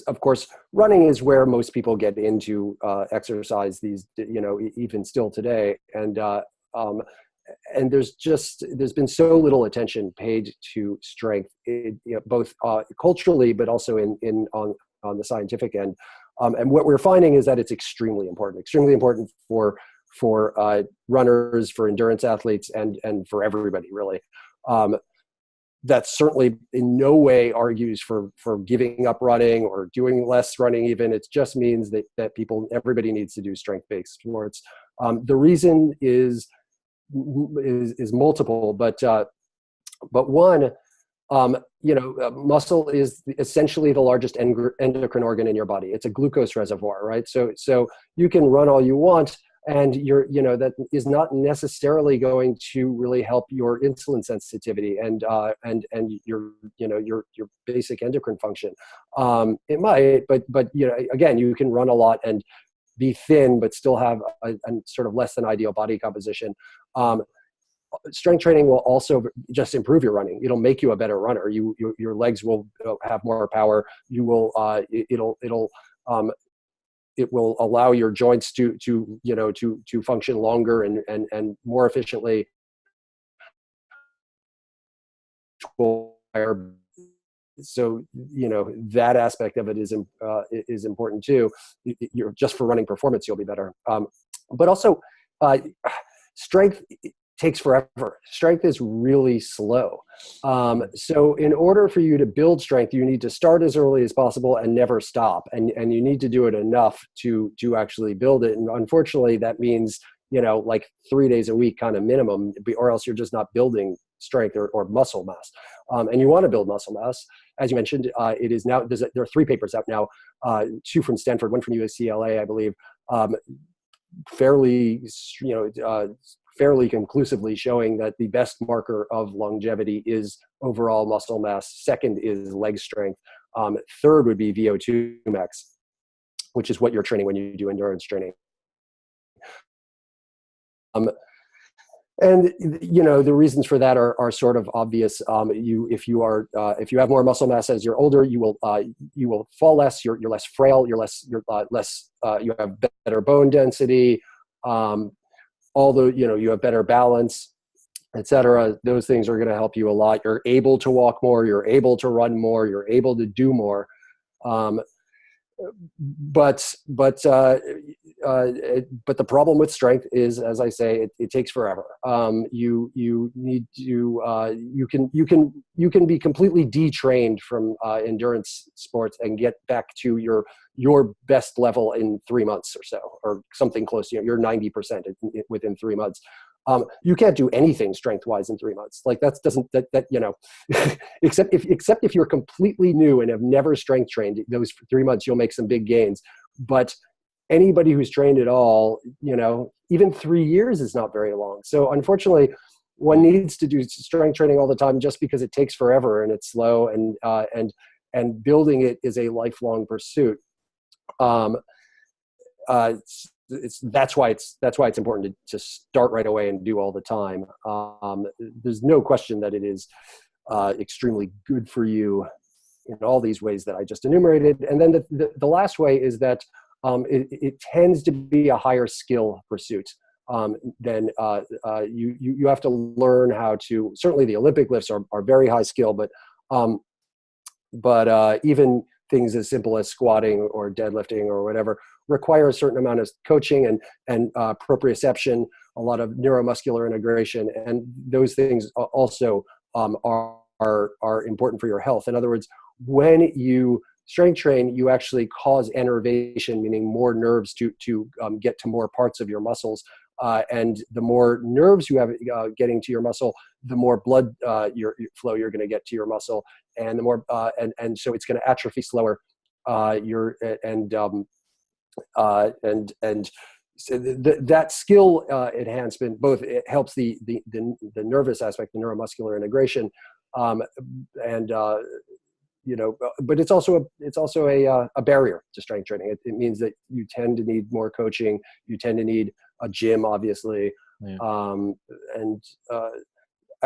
of course running is where most people get into exercise even still today, and there's been so little attention paid to strength, both culturally but also on the scientific end. And what we're finding is that it's extremely important for runners, for endurance athletes, and for everybody really. That certainly in no way argues for giving up running or doing less running even. It just means that everybody needs to do strength-based sports. The reason is multiple, but one, muscle is essentially the largest endocrine organ in your body. It's a glucose reservoir, right? So you can run all you want, and that is not necessarily going to really help your insulin sensitivity and your basic endocrine function. It might, but again, you can run a lot and be thin, but still have a sort of less than ideal body composition. Strength training will also just improve your running. It'll make you a better runner. Your legs will have more power. You will it will allow your joints to function longer and more efficiently. So that aspect of it is important too. You're just for running performance, you'll be better. But also, strength takes forever. Strength is really slow. So in order for you to build strength, you need to start as early as possible and never stop. And you need to do it enough to actually build it. And unfortunately, that means, like 3 days a week kind of minimum, or else you're just not building strength or muscle mass. And you want to build muscle mass. As you mentioned, it is now, there are 3 papers out now, 2 from Stanford, 1 from UCLA, I believe, fairly conclusively showing that the best marker of longevity is overall muscle mass. Second is leg strength. Third would be VO2 max, which is what you're training when you do endurance training. And the reasons for that are sort of obvious. If you have more muscle mass as you're older, you will fall less. You're less frail. You have better bone density. Although you have better balance, etc. Those things are going to help you a lot. You're able to walk more. You're able to run more. You're able to do more. But the problem with strength is, as I say, it takes forever. You need to you can be completely detrained from endurance sports and get back to your best level in 3 months or so, or something close. You're 90% within 3 months. You can't do anything strength-wise in 3 months. Like except if you're completely new and have never strength trained, those 3 months you'll make some big gains. But anybody who's trained at all, even 3 years is not very long. So unfortunately, one needs to do strength training all the time just because it takes forever and it's slow, and building it is a lifelong pursuit. That's why it's important to start right away and do all the time. There's no question that it is extremely good for you in all these ways that I just enumerated. And then the last way is that it tends to be a higher skill pursuit. Then you have to learn how to. Certainly, the Olympic lifts are very high skill, but even things as simple as squatting or deadlifting or whatever require a certain amount of coaching and proprioception, a lot of neuromuscular integration, and those things also are important for your health. In other words, when you strength train, you actually cause innervation, meaning more nerves to get to more parts of your muscles. And the more nerves you have getting to your muscle, the more blood flow you're going to get to your muscle, and the more and so it's going to atrophy slower. So that skill enhancement both it helps the nervous aspect, the neuromuscular integration, but it's also a barrier to strength training. It means that you tend to need more coaching. You tend to need a gym, obviously. Yeah.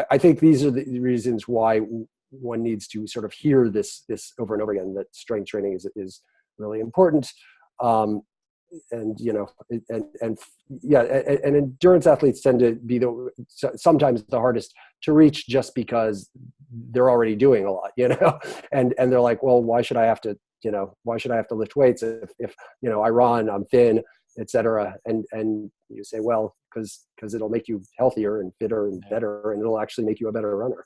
I think these are the reasons why one needs to sort of hear this over and over again, that strength training is really important. and and yeah, and endurance athletes tend to be sometimes the hardest to reach, just because they're already doing a lot, and they're like, well, why should I have to lift weights if I run, I'm thin, etc. And you say, well, because it'll make you healthier and fitter and better, and it'll actually make you a better runner.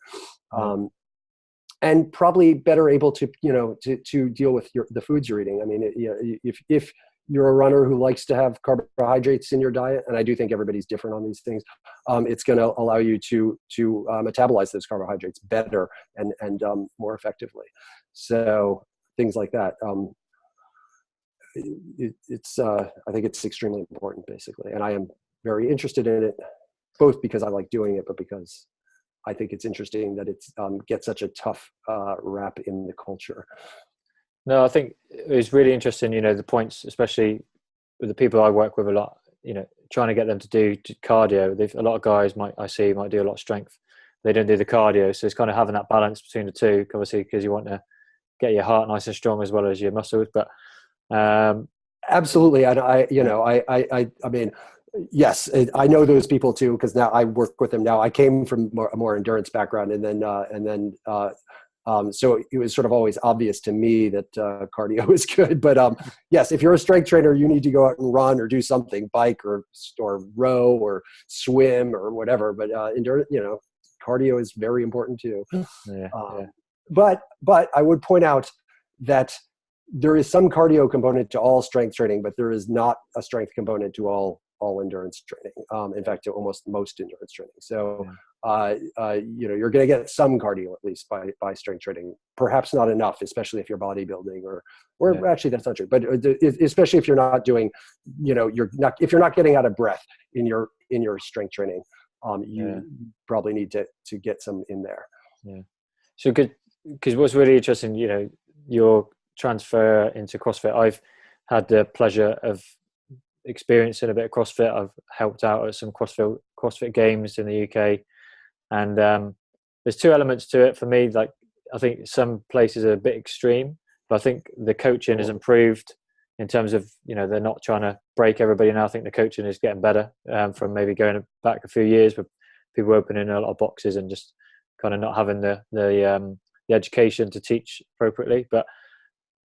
And probably better able to to deal with the foods you're eating. I mean, if you're a runner who likes to have carbohydrates in your diet, and I do think everybody's different on these things, it's going to allow you to metabolize those carbohydrates better and more effectively. So things like that. I think it's extremely important, basically, and I am very interested in it, both because I like doing it, but because I think it's interesting that it's gets such a tough rap in the culture. No, I think it was really interesting, the points, especially with the people I work with a lot, trying to get them to do cardio. A lot of guys might do a lot of strength. They don't do the cardio. So it's kind of having that balance between the two, obviously, because you want to get your heart nice and strong as well as your muscles. But absolutely. And I mean, yes, I know those people too, because now I work with them now. I came from a more endurance background, and then so it was sort of always obvious to me that cardio is good. But yes, if you're a strength trainer, you need to go out and run or do something, bike or row or swim or whatever. But endurance, cardio is very important too. But I would point out that there is some cardio component to all strength training, but there is not a strength component to all endurance training. In fact, to almost most endurance training. So, you're going to get some cardio at least by strength training. Perhaps not enough, especially if you're bodybuilding or actually that's not true. But especially if you're not doing, if you're not getting out of breath in your strength training, you probably need to get some in there. Yeah. So good, because what's really interesting, your transfer into CrossFit. I've had the pleasure of experiencing a bit of CrossFit. I've helped out at some CrossFit games in the UK, and there's two elements to it for me. Like, I think some places are a bit extreme, but I think the coaching has improved in terms of they're not trying to break everybody now. I think the coaching is getting better from maybe going back a few years with people opening a lot of boxes and just kind of not having the education to teach appropriately. But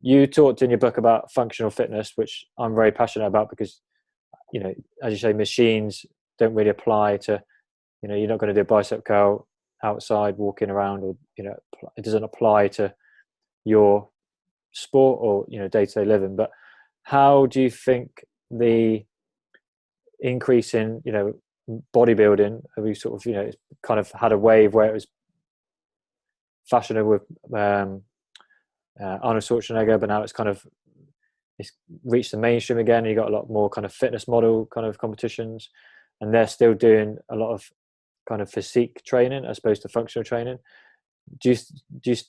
you talked in your book about functional fitness, which I'm very passionate about, because as you say, machines don't really apply to, you're not going to do a bicep curl outside walking around, or it doesn't apply to your sport or day-to-day living. But how do you think the increase in bodybuilding, have you sort of kind of had a wave where it was fashionable with Arnold Schwarzenegger, but now it's reached the mainstream again, and you got a lot more kind of fitness model kind of competitions, and they're still doing a lot of kind of physique training as opposed to functional training.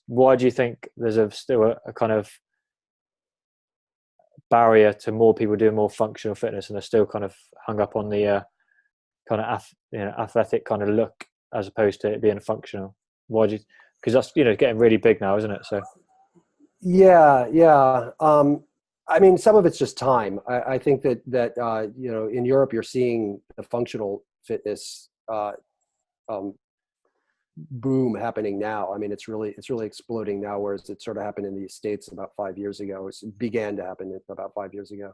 Why do you think there's still a kind of barrier to more people doing more functional fitness, and they're still kind of hung up on the kind of athletic kind of look as opposed to it being functional? Why do you? Because that's getting really big now, isn't it? So yeah. I mean, some of it's just time. I think that in Europe you're seeing the functional fitness boom happening now. I mean, it's really exploding now, whereas it sort of happened in the States about 5 years ago. It began to happen about 5 years ago.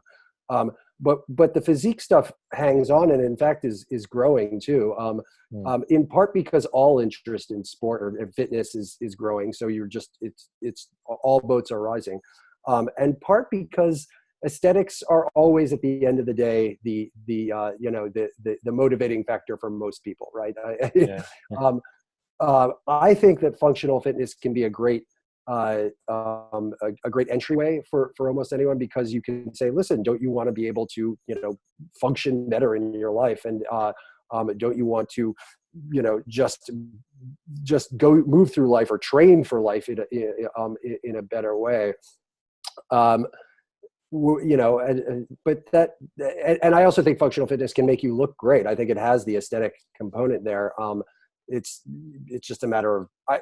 But the physique stuff hangs on, and in fact is growing too. In part because all interest in sport or fitness is growing. So it's all boats are rising. And part because aesthetics are always, at the end of the day, the motivating factor for most people, right? I think that functional fitness can be a great entryway for almost anyone, because you can say, listen, don't you want to be able to function better in your life, and don't you want to just go move through life or train for life in a better way? But that, and I also think functional fitness can make you look great. I think it has the aesthetic component there. It's just a matter of, I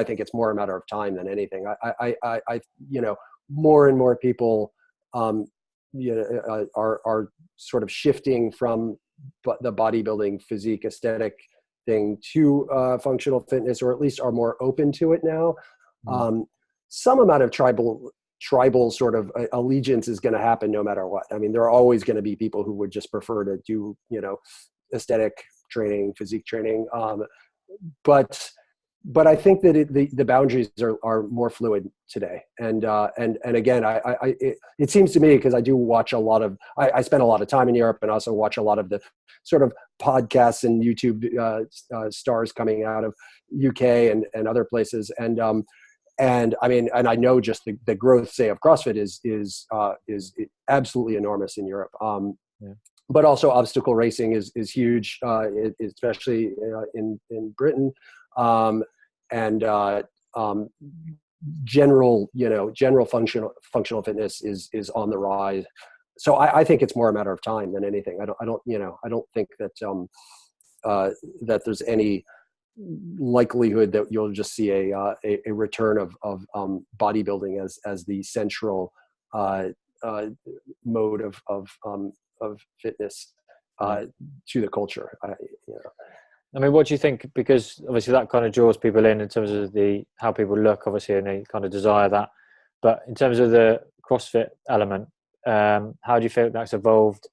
think it's more a matter of time than anything. I more and more people are sort of shifting from the bodybuilding physique aesthetic thing to functional fitness, or at least are more open to it now. Some amount of tribal sort of allegiance is going to happen no matter what. I mean, there are always going to be people who would just prefer to do, aesthetic training, physique training. But I think that the boundaries are more fluid today. And again, it seems to me, because I do watch a lot of, I spend a lot of time in Europe and also watch a lot of the sort of podcasts and YouTube stars coming out of UK and other places. And I mean, and I know just the growth, say, of CrossFit is absolutely enormous in Europe. But also obstacle racing is huge, especially in Britain. General functional fitness is on the rise. So I think it's more a matter of time than anything. I don't think that that there's any likelihood that you'll just see a return of bodybuilding as the central mode of fitness to the culture. I mean, what do you think? Because obviously that kind of draws people in terms of how people look, obviously, and they kind of desire that. But in terms of the CrossFit element, how do you feel that's evolved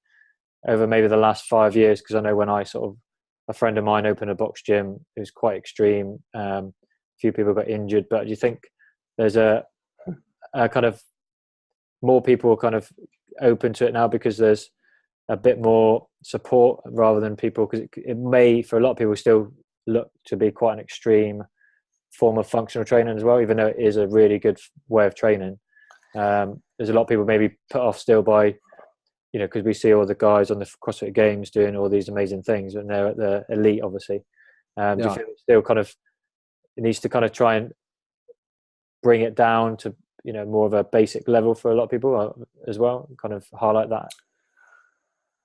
over maybe the last 5 years? Because I know when a friend of mine opened a box gym, it was quite extreme. A few people got injured. But do you think there's a kind of more people are kind of open to it now because there's a bit more support rather than people, because it may, for a lot of people, still look to be quite an extreme form of functional training as well, even though it is a really good way of training. There's a lot of people maybe put off still by, because we see all the guys on the CrossFit Games doing all these amazing things and they're at the elite, obviously. Do you feel it still kind of, it needs to kind of try and bring it down to, more of a basic level for a lot of people as well, kind of highlight that?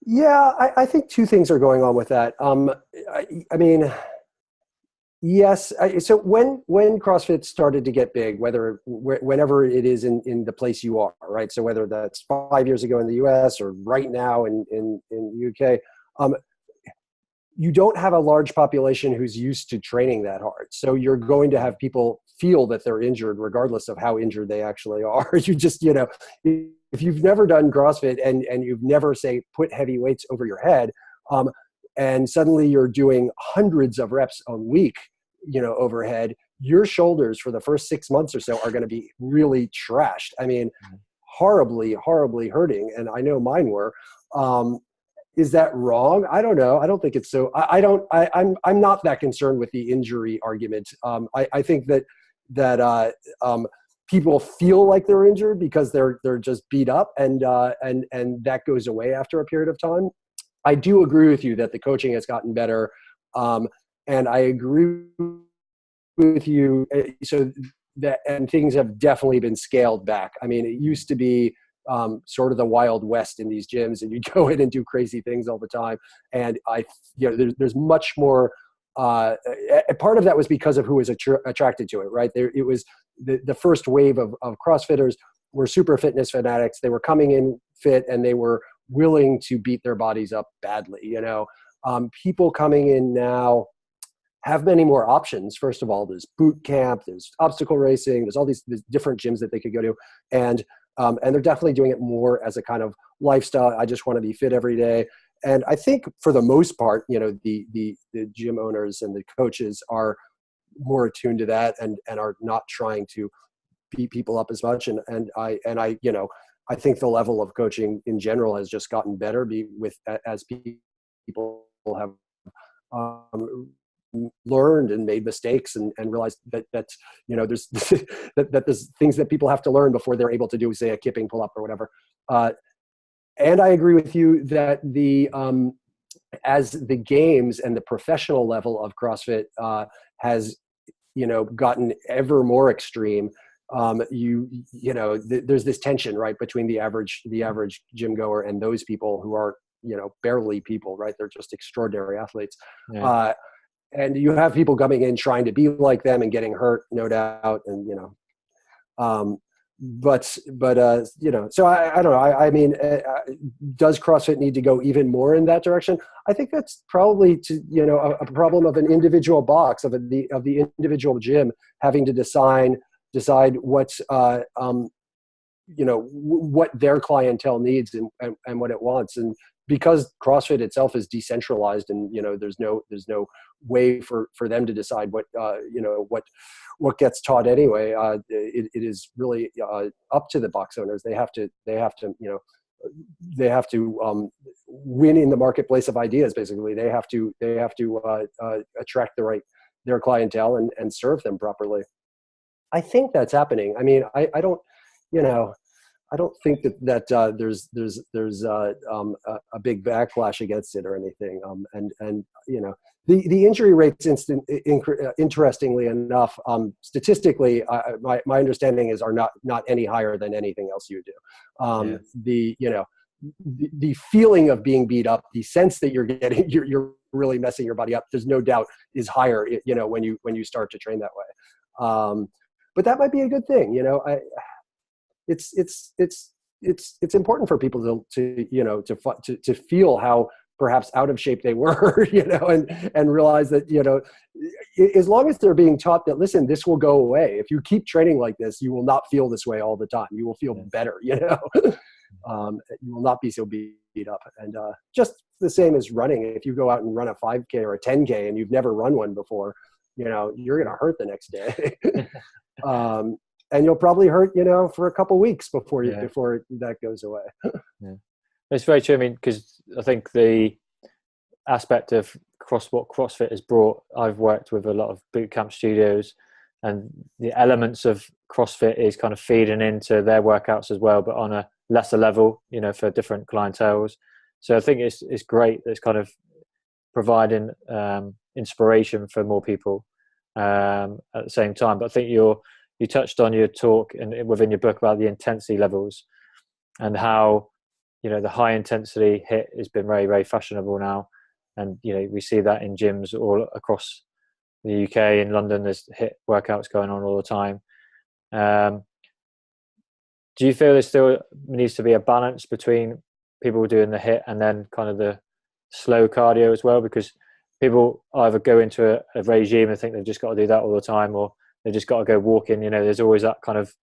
Yeah, I think two things are going on with that. I mean, yes. So when CrossFit started to get big, whenever it is in the place you are, right? So whether that's 5 years ago in the US or right now in the UK, you don't have a large population who's used to training that hard. So you're going to have people feel that they're injured regardless of how injured they actually are. You just, if you've never done CrossFit and you've never, say, put heavy weights over your head, and suddenly you're doing hundreds of reps a week, overhead, your shoulders for the first 6 months or so are going to be really trashed. I mean, horribly, horribly hurting. And I know mine were. Is that wrong? I don't know. I don't think it's so. I'm not that concerned with the injury argument. I think that people feel like they're injured because they're just beat up, and that goes away after a period of time. I do agree with you that the coaching has gotten better, and I agree with you. So that, and things have definitely been scaled back. I mean, it used to be sort of the Wild West in these gyms, and you'd go in and do crazy things all the time. And there's much more. Part of that was because of who was attracted to it, right? It was the first wave of CrossFitters were super fitness fanatics. They were coming in fit and they were willing to beat their bodies up badly. People coming in now have many more options. First of all, there's boot camp, there's obstacle racing, there's all these different gyms that they could go to. And they're definitely doing it more as a kind of lifestyle. I just want to be fit every day. And I think for the most part, the gym owners and the coaches are more attuned to that and are not trying to beat people up as much. And I think the level of coaching in general has just gotten better as people have learned and made mistakes and realized that there's that there's things that people have to learn before they're able to do, say, a kipping pull up or whatever. And I agree with you that as the games and the professional level of CrossFit has gotten ever more extreme, there's this tension, right, between the average gym goer and those people who are barely people, right? They're just extraordinary athletes. Yeah. And you have people coming in trying to be like them and getting hurt, no doubt. And so I don't know. I mean, does CrossFit need to go even more in that direction? I think that's probably a problem of an individual box, of the individual gym having to decide what what their clientele needs and what it wants. And because CrossFit itself is decentralized, and there's no way for them to decide what gets taught anyway. It is really up to the box owners. They have to win in the marketplace of ideas. Basically, they have to attract their clientele and serve them properly. I think that's happening. I mean, I don't think that there's a big backlash against it or anything. The injury rates, interestingly enough, statistically, my understanding is are not any higher than anything else you do. The feeling of being beat up, the sense that you're really messing your body up, there's no doubt is higher, when you start to train that way. But that might be a good thing. It's important for people to feel how perhaps out of shape they were, and realize that, as long as they're being taught that, listen, this will go away. If you keep training like this, you will not feel this way all the time. You will feel better, you will not be so beat up. And just the same as running. If you go out and run a 5K or a 10K and you've never run one before, you're going to hurt the next day. And you'll probably hurt, for a couple of weeks before that goes away. Yeah. It's very true. I mean, because I think the aspect of what CrossFit has brought, I've worked with a lot of boot camp studios, and the elements of CrossFit is kind of feeding into their workouts as well, but on a lesser level, for different clienteles. So I think it's great that it's kind of providing inspiration for more people at the same time. But I think you touched on your talk and within your book about the intensity levels, and how the high intensity HIIT has been very, very fashionable now, and we see that in gyms all across the UK. In London, there's HIIT workouts going on all the time. Do you feel there still needs to be a balance between people doing the HIIT and then kind of the slow cardio as well? Because people either go into a regime and think they've just got to do that all the time, or they've just got to go walking. There's always that kind of,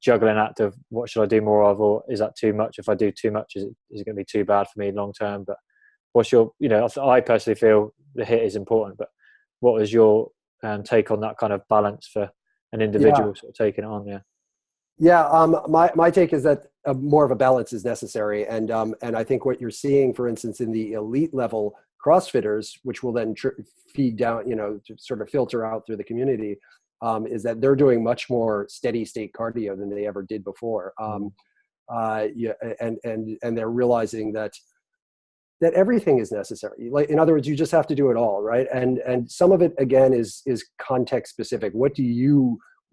juggling act of what should I do more of, or is that too much? If I do too much, is it going to be too bad for me long term? But what's your, I personally feel the HIIT is important, but what is your take on that kind of balance for an individual sort of taking it on? My take is that more of a balance is necessary. And I think what you're seeing, for instance, in the elite level CrossFitters, which will then feed down, to sort of filter out through the community, is that they're doing much more steady state cardio than they ever did before. And they're realizing that everything is necessary. Like, in other words, you just have to do it all, right? And some of it, again, is context specific. What do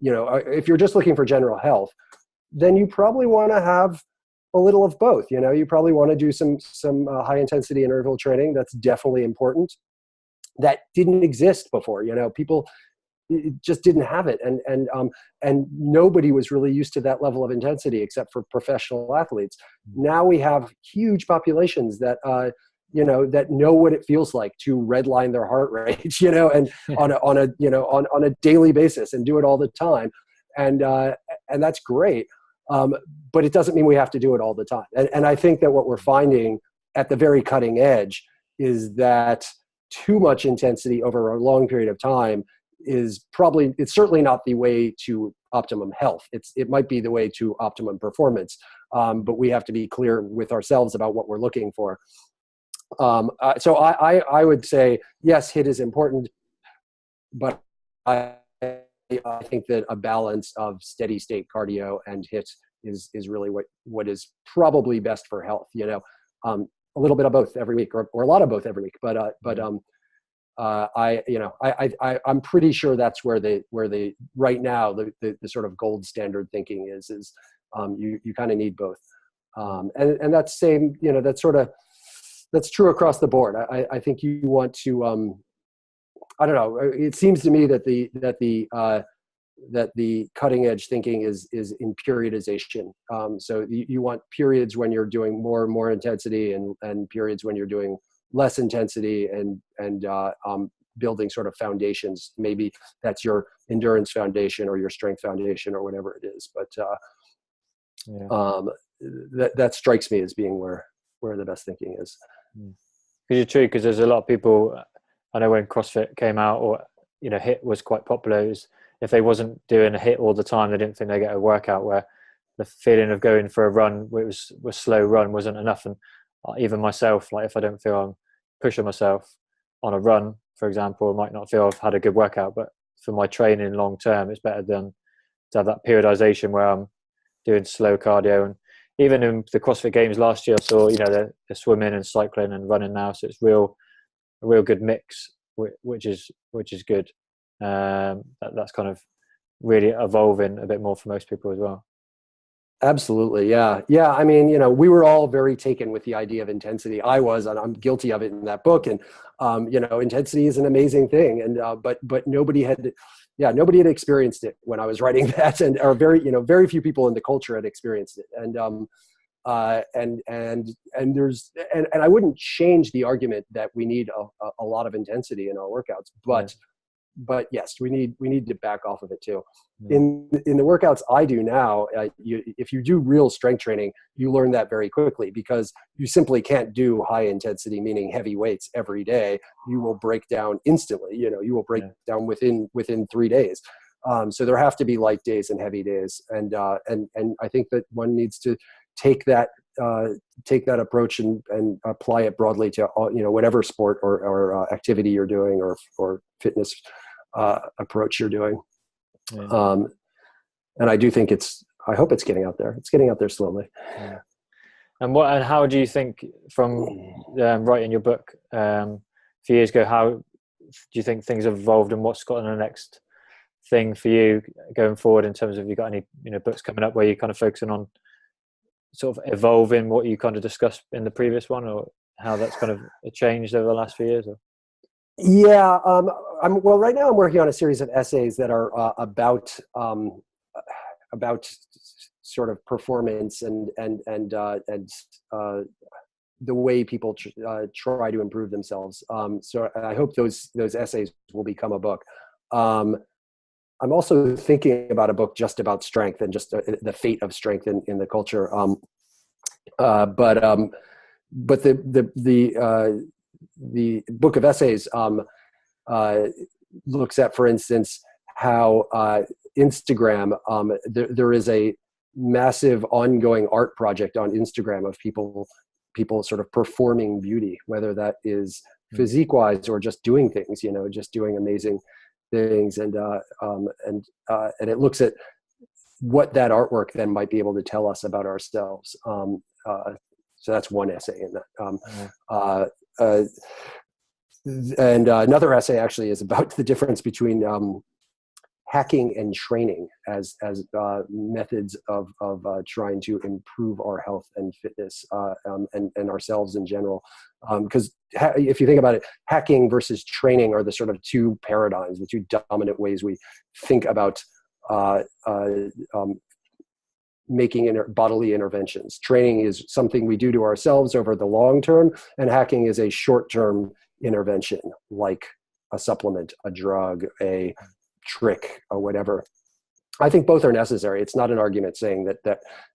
if you're just looking for general health, then you probably want to have a little of both. You probably want to do some high intensity interval training. That's definitely important. That didn't exist before. People just didn't have it, and nobody was really used to that level of intensity except for professional athletes. Now we have huge populations that that know what it feels like to redline their heart rate, and on a daily basis, and do it all the time, and that's great. But it doesn't mean we have to do it all the time. And I think that what we're finding at the very cutting edge is that too much intensity over a long period of time it's certainly not the way to optimum health. It might be the way to optimum performance, but we have to be clear with ourselves about what we're looking for. So I would say, yes, HIIT is important, but I think that a balance of steady state cardio and HIIT is really what is probably best for health. A little bit of both every week, or a lot of both every week. I'm pretty sure that's where the right now the sort of gold standard thinking is you kind of need both, and that's same that's true across the board. I think you want to I don't know. It seems to me that the the cutting edge thinking is in periodization. So you want periods when you're doing more and more intensity, and periods when you're doing less intensity, and building sort of foundations. Maybe that's your endurance foundation or your strength foundation or whatever it is. But that strikes me as being where the best thinking is. Because you're true, because there's a lot of people, I know when CrossFit came out, or HIIT was quite popular, if they wasn't doing a HIIT all the time, they didn't think they get a workout, where the feeling of going for a run, was slow run, wasn't enough. And even myself, like if I don't feel I'm pushing myself on a run, for example, I might not feel I've had a good workout. But for my training long term, it's better than to have that periodization where I'm doing slow cardio. And even in the CrossFit Games last year, I saw they're swimming and cycling and running now, so it's a real good mix, which is good. That's kind of really evolving a bit more for most people as well. Absolutely. Yeah. I mean, we were all very taken with the idea of intensity. I was, and I'm guilty of it in that book. And, intensity is an amazing thing. And, but nobody had experienced it when I was writing that, or very few people in the culture had experienced it. And I wouldn't change the argument that we need a lot of intensity in our workouts, but yes, we need to back off of it too. In the workouts I do now, if you do real strength training, you learn that very quickly, because you simply can't do high intensity, meaning heavy weights, every day. You will break down instantly. You will break down within 3 days. So there have to be light days and heavy days, and I think that one needs to take that approach and apply it broadly to whatever sport or activity you're doing, or fitness approach you're doing. And I do think I hope it's getting out there. It's getting out there slowly. And how do you think, from writing your book a few years ago, how do you think things have evolved, and what's got on the next thing for you going forward, in terms of, you got any books coming up where you're kind of focusing on sort of evolving what you kind of discussed in the previous one, or how that's kind of changed over the last few years? Or? Yeah, right now I'm working on a series of essays that are about sort of performance and the way people try to improve themselves. So I hope those essays will become a book. I'm also thinking about a book just about strength, and just the fate of strength in the culture. But the book of essays looks at, for instance, how Instagram, there is a massive ongoing art project on Instagram of people sort of performing beauty, whether that is physique wise or just doing things, just doing amazing things. And it looks at what that artwork then might be able to tell us about ourselves. So that's one essay in that. And another essay actually is about the difference between hacking and training as methods of trying to improve our health and fitness, and ourselves in general. Because if you think about it, hacking versus training are the sort of two paradigms, the two dominant ways we think about making bodily interventions. Training is something we do to ourselves over the long term, and hacking is a short-term intervention, like a supplement, a drug, a trick, or whatever. I think both are necessary. It's not an argument saying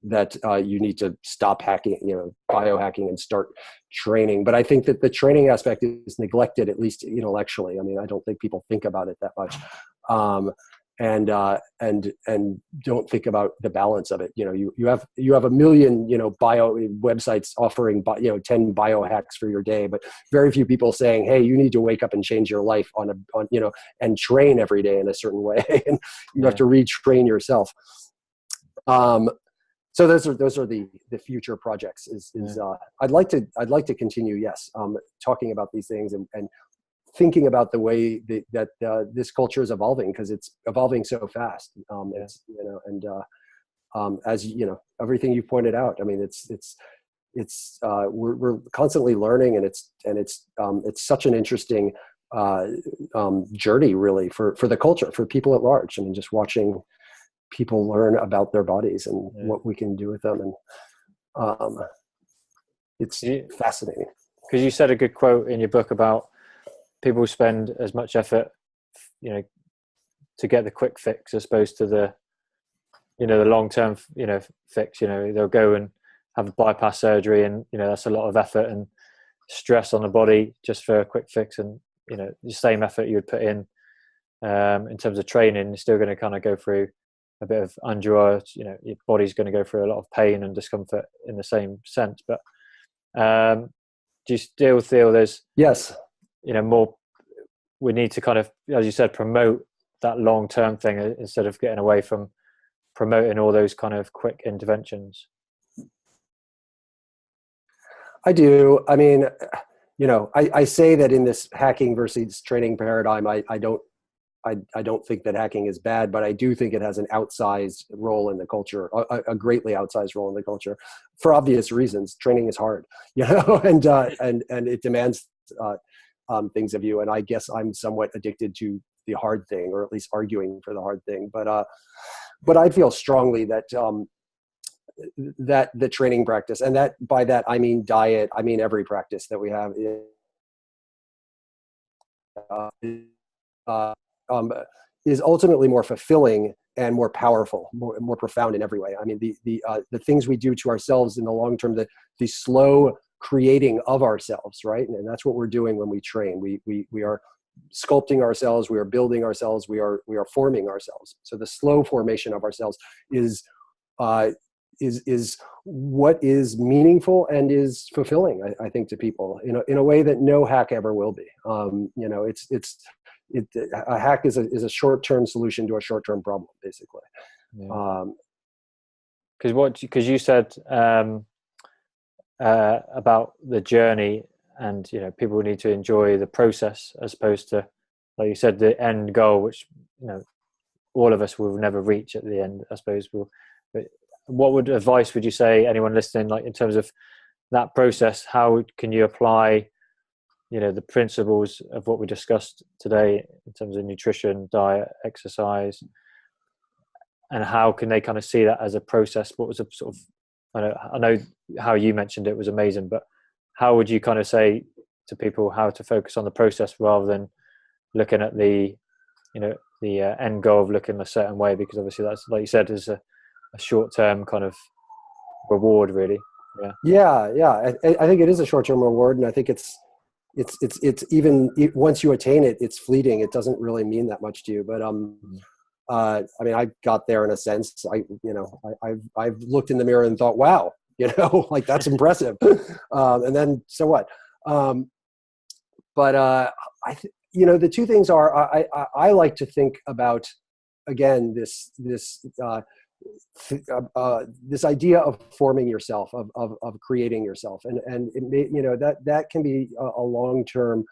that you need to stop hacking, biohacking, and start training. But I think that the training aspect is neglected, at least intellectually. I mean, I don't think people think about it that much. And don't think about the balance of it. You have a million, bio websites offering, 10 biohacks for your day, but very few people saying, hey, you need to wake up and change your life and train every day in a certain way. And you have to retrain yourself. So those are the future projects I'd like to continue. Yes. Talking about these things and thinking about the way that this culture is evolving, because it's evolving so fast. It's as everything you pointed out. I mean, we're constantly learning, and it's such an interesting journey really for the culture, for people at large. I mean, just watching people learn about their bodies and what we can do with them. And it's fascinating. Because you said a good quote in your book about people spend as much effort, to get the quick fix as opposed to the long-term, fix. They'll go and have a bypass surgery, and that's a lot of effort and stress on the body just for a quick fix. And the same effort you would put in terms of training, you're still going to kind of go through a bit of your body's going to go through a lot of pain and discomfort in the same sense. But do you still feel there's more we need to kind of, as you said, promote that long-term thing instead of getting away from promoting all those kind of quick interventions? I do. I mean, I say that in this hacking versus training paradigm, I don't think that hacking is bad, but I do think it has an outsized role in the culture, a greatly outsized role in the culture, for obvious reasons. Training is hard, and it demands things of you. And I guess I'm somewhat addicted to the hard thing, or at least arguing for the hard thing. But I feel strongly that that the training practice, and that by that I mean diet, I mean every practice that we have, is ultimately more fulfilling and more powerful, more profound in every way. I mean, the things we do to ourselves in the long term, the slow creating of ourselves, right? And that's what we're doing when we train. We are sculpting ourselves, we are building ourselves, we are forming ourselves. So the slow formation of ourselves is what is meaningful and is fulfilling, I think, to people in a way that no hack ever will be. A hack is a short-term solution to a short-term problem, basically. Because you said about the journey, and people need to enjoy the process as opposed to, like you said, the end goal, which all of us will never reach at the end, I suppose. But what advice would you say anyone listening, like in terms of that process? How can you apply the principles of what we discussed today in terms of nutrition, diet, exercise, and how can they kind of see that as a process? What was a sort of, I know how you mentioned it was amazing, but how would you kind of say to people how to focus on the process rather than looking at the end goal of looking a certain way? Because obviously that's, like you said, is a short-term kind of reward, really. Yeah. I think it is a short-term reward, and I think it's even once you attain it, it's fleeting. It doesn't really mean that much to you. But I mean, I got there in a sense. I've looked in the mirror and thought, wow, like that's impressive. And then so what? The two things are, I like to think about, again, this idea of forming yourself, of creating yourself, and it may, that can be a long-term,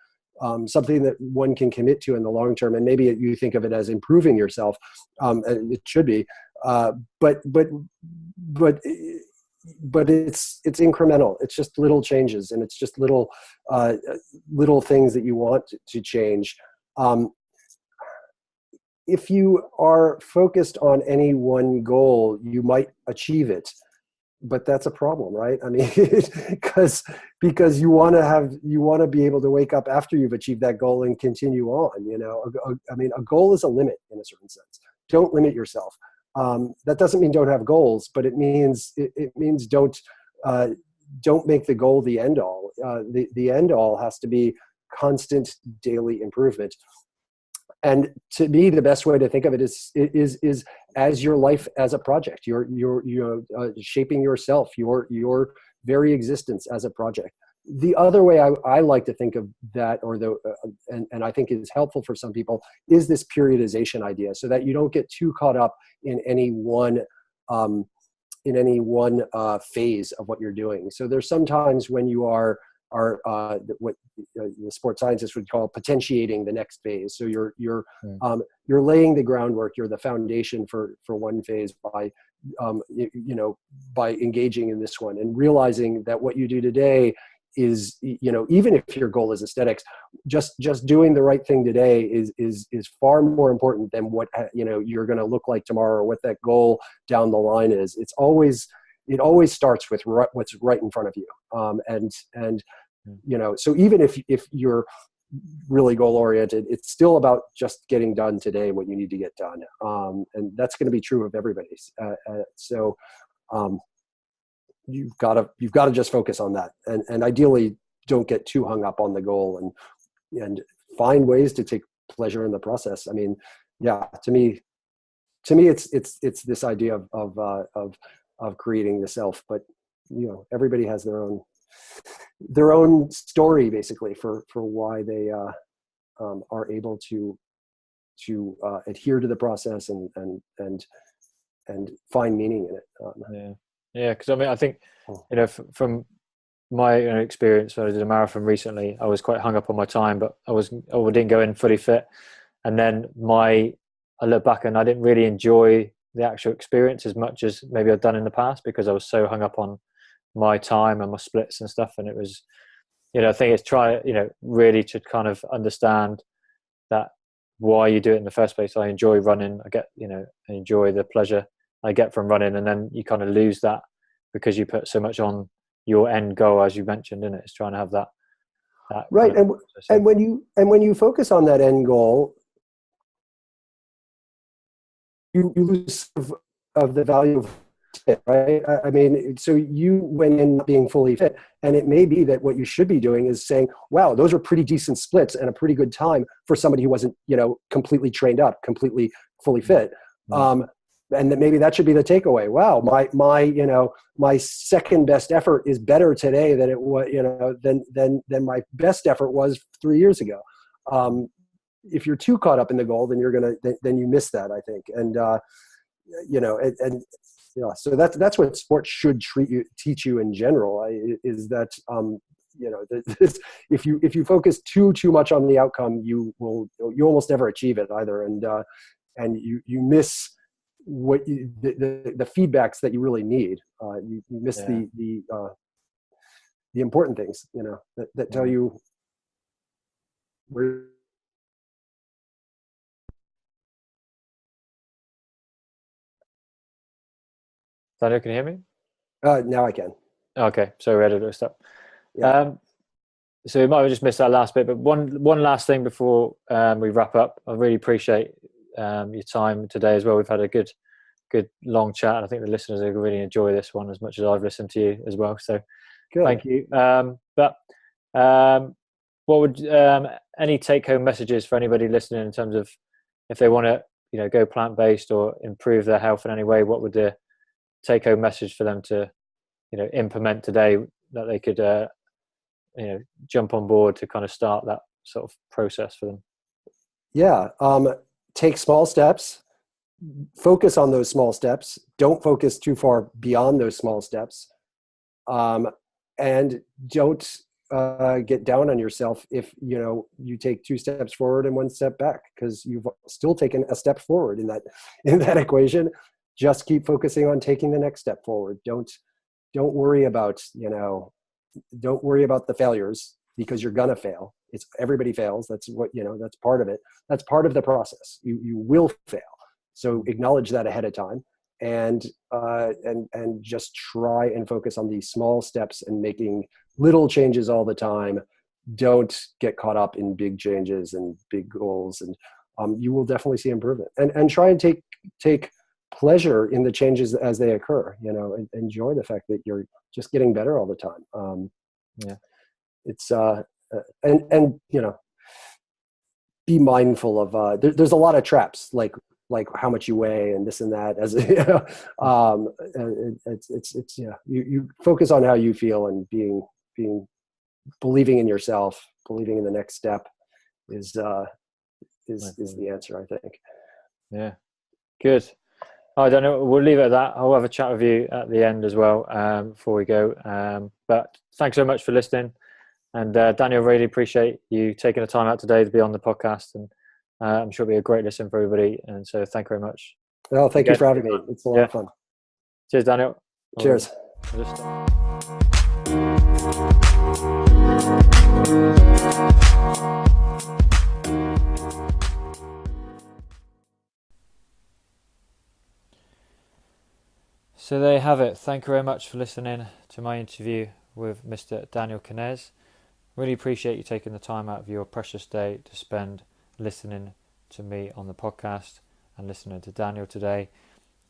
something that one can commit to in the long term, and maybe you think of it as improving yourself, and it should be, but it's incremental. It's just little changes, and it's just little things that you want to change. If you are focused on any one goal, you might achieve it, but that's a problem, right? I mean, because you want to be able to wake up after you've achieved that goal and continue on. I mean, a goal is a limit in a certain sense. Don't limit yourself. That doesn't mean don't have goals, but it means don't make the goal the end all. The end all has to be constant daily improvement. And to me, the best way to think of it is as your life as a project. You're shaping yourself, your very existence as a project. The other way I like to think of that, and I think is helpful for some people, is this periodization idea, so that you don't get too caught up in any one phase of what you're doing. So there's sometimes when you are what the sports scientists would call potentiating the next phase. So you're laying the groundwork, you're the foundation for one phase by by engaging in this one and realizing that what you do today is, even if your goal is aesthetics, just doing the right thing today is far more important than what, you're going to look like tomorrow, or what that goal down the line is. It always starts with what's right in front of you. So even if you're really goal oriented, it's still about just getting done today what you need to get done. And that's going to be true of everybody's. You've got to just focus on that, and ideally don't get too hung up on the goal, and find ways to take pleasure in the process. I mean, yeah, to me, it's this idea of creating the self, but everybody has their own story basically for why they are able to adhere to the process and find meaning in it. Yeah, because I mean, I think, from my experience, when I did a marathon recently, I was quite hung up on my time, but I didn't go in fully fit. And then I look back and I didn't really enjoy the actual experience as much as maybe I'd done in the past, because I was so hung up on my time and my splits and stuff. And it was, I think it's really to kind of understand that why you do it in the first place. I enjoy running. I get, I enjoy the pleasure I get from running, and then you kind of lose that because you put so much on your end goal, as you mentioned, in it. It's trying to have that right. And when you focus on that end goal, you lose of the value of fit, right? I mean, so you went in not being fully fit, and it may be that what you should be doing is saying, wow, those are pretty decent splits and a pretty good time for somebody who wasn't, completely trained up, completely fully fit. And that maybe that should be the takeaway. Wow, my second best effort is better today than it was, than my best effort was 3 years ago. If you're too caught up in the goal, then then you miss that, I think. And so that's what sports should teach you in general. Is that if you focus too much on the outcome, you almost never achieve it either, and you miss the feedbacks that you really need. You miss the important things, that tell you where. Daniel, can you hear me? Now I can. Okay, so we had a little stop. Yeah. So we might have just missed that last bit, but one last thing before we wrap up. I really appreciate your time today as well. We've had a good long chat, and I think the listeners are really enjoy this one as much as I've listened to you as well. So good. Thank you. But what would any take-home messages for anybody listening in terms of if they want to go plant-based or improve their health in any way? What would the take-home message for them to implement today that they could jump on board to kind of start that sort of process for them? Yeah, take small steps. Focus on those small steps. Don't focus too far beyond those small steps, and don't get down on yourself if you take 2 steps forward and 1 step back, because you've still taken a step forward in that equation. Just keep focusing on taking the next step forward. Don't worry about the failures, because you're gonna fail. Everybody fails. That's that's part of it. That's part of the process. You will fail. So acknowledge that ahead of time, and just try and focus on these small steps and making little changes all the time. Don't get caught up in big changes and big goals, and you will definitely see improvement. And try and take pleasure in the changes as they occur. And enjoy the fact that you're just getting better all the time. It's and be mindful of there's a lot of traps, like how much you weigh and this and that, as it's you focus on how you feel, and believing in yourself, believing in the next step is the answer, I think. Yeah, good. I don't know. We'll leave it at that. I'll have a chat with you at the end as well before we go. But thanks so much for listening. And Daniel, really appreciate you taking the time out today to be on the podcast. And I'm sure it'll be a great listen for everybody. And so thank you very much. Well, thank you for having me. It's a lot of fun. Cheers, Daniel. Cheers. So there you have it. Thank you very much for listening to my interview with Mr. Daniel Kunitz. Really appreciate you taking the time out of your precious day to spend listening to me on the podcast and listening to Daniel today.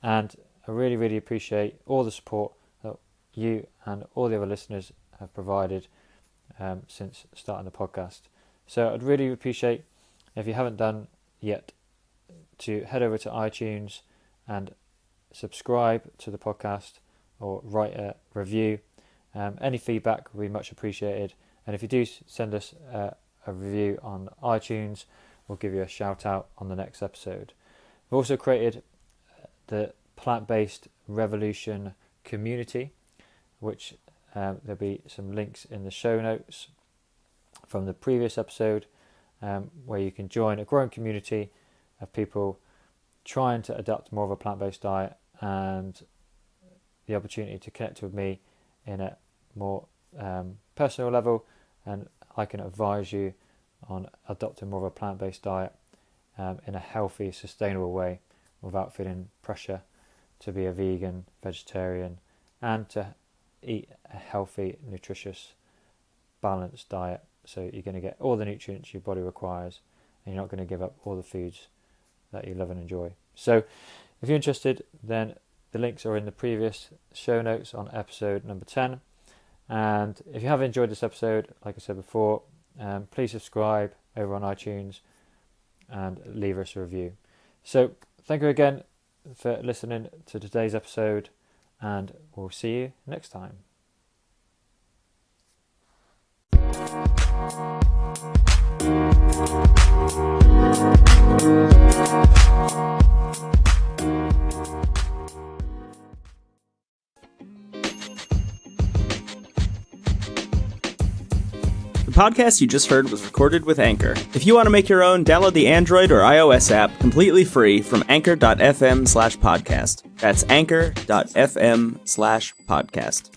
And I really, really appreciate all the support that you and all the other listeners have provided since starting the podcast. So I'd really appreciate, if you haven't done yet, to head over to iTunes and subscribe to the podcast or write a review. Any feedback will be much appreciated, and if you do send us a review on iTunes, we'll give you a shout out on the next episode. We've also created the Plant-Based Revolution community, which there'll be some links in the show notes from the previous episode, where you can join a growing community of people trying to adopt more of a plant-based diet, and the opportunity to connect with me in a more personal level, and I can advise you on adopting more of a plant-based diet in a healthy, sustainable way without feeling pressure to be a vegan, vegetarian, and to eat a healthy, nutritious, balanced diet. So you're going to get all the nutrients your body requires, and you're not going to give up all the foods that you love and enjoy. So if you're interested, then the links are in the previous show notes on episode number 10. And if you have enjoyed this episode, like I said before, please subscribe over on iTunes and leave us a review. So thank you again for listening to today's episode, and we'll see you next time. The podcast you just heard was recorded with Anchor. If you want to make your own, download the Android or iOS app completely free from anchor.fm/podcast. That's anchor.fm/podcast.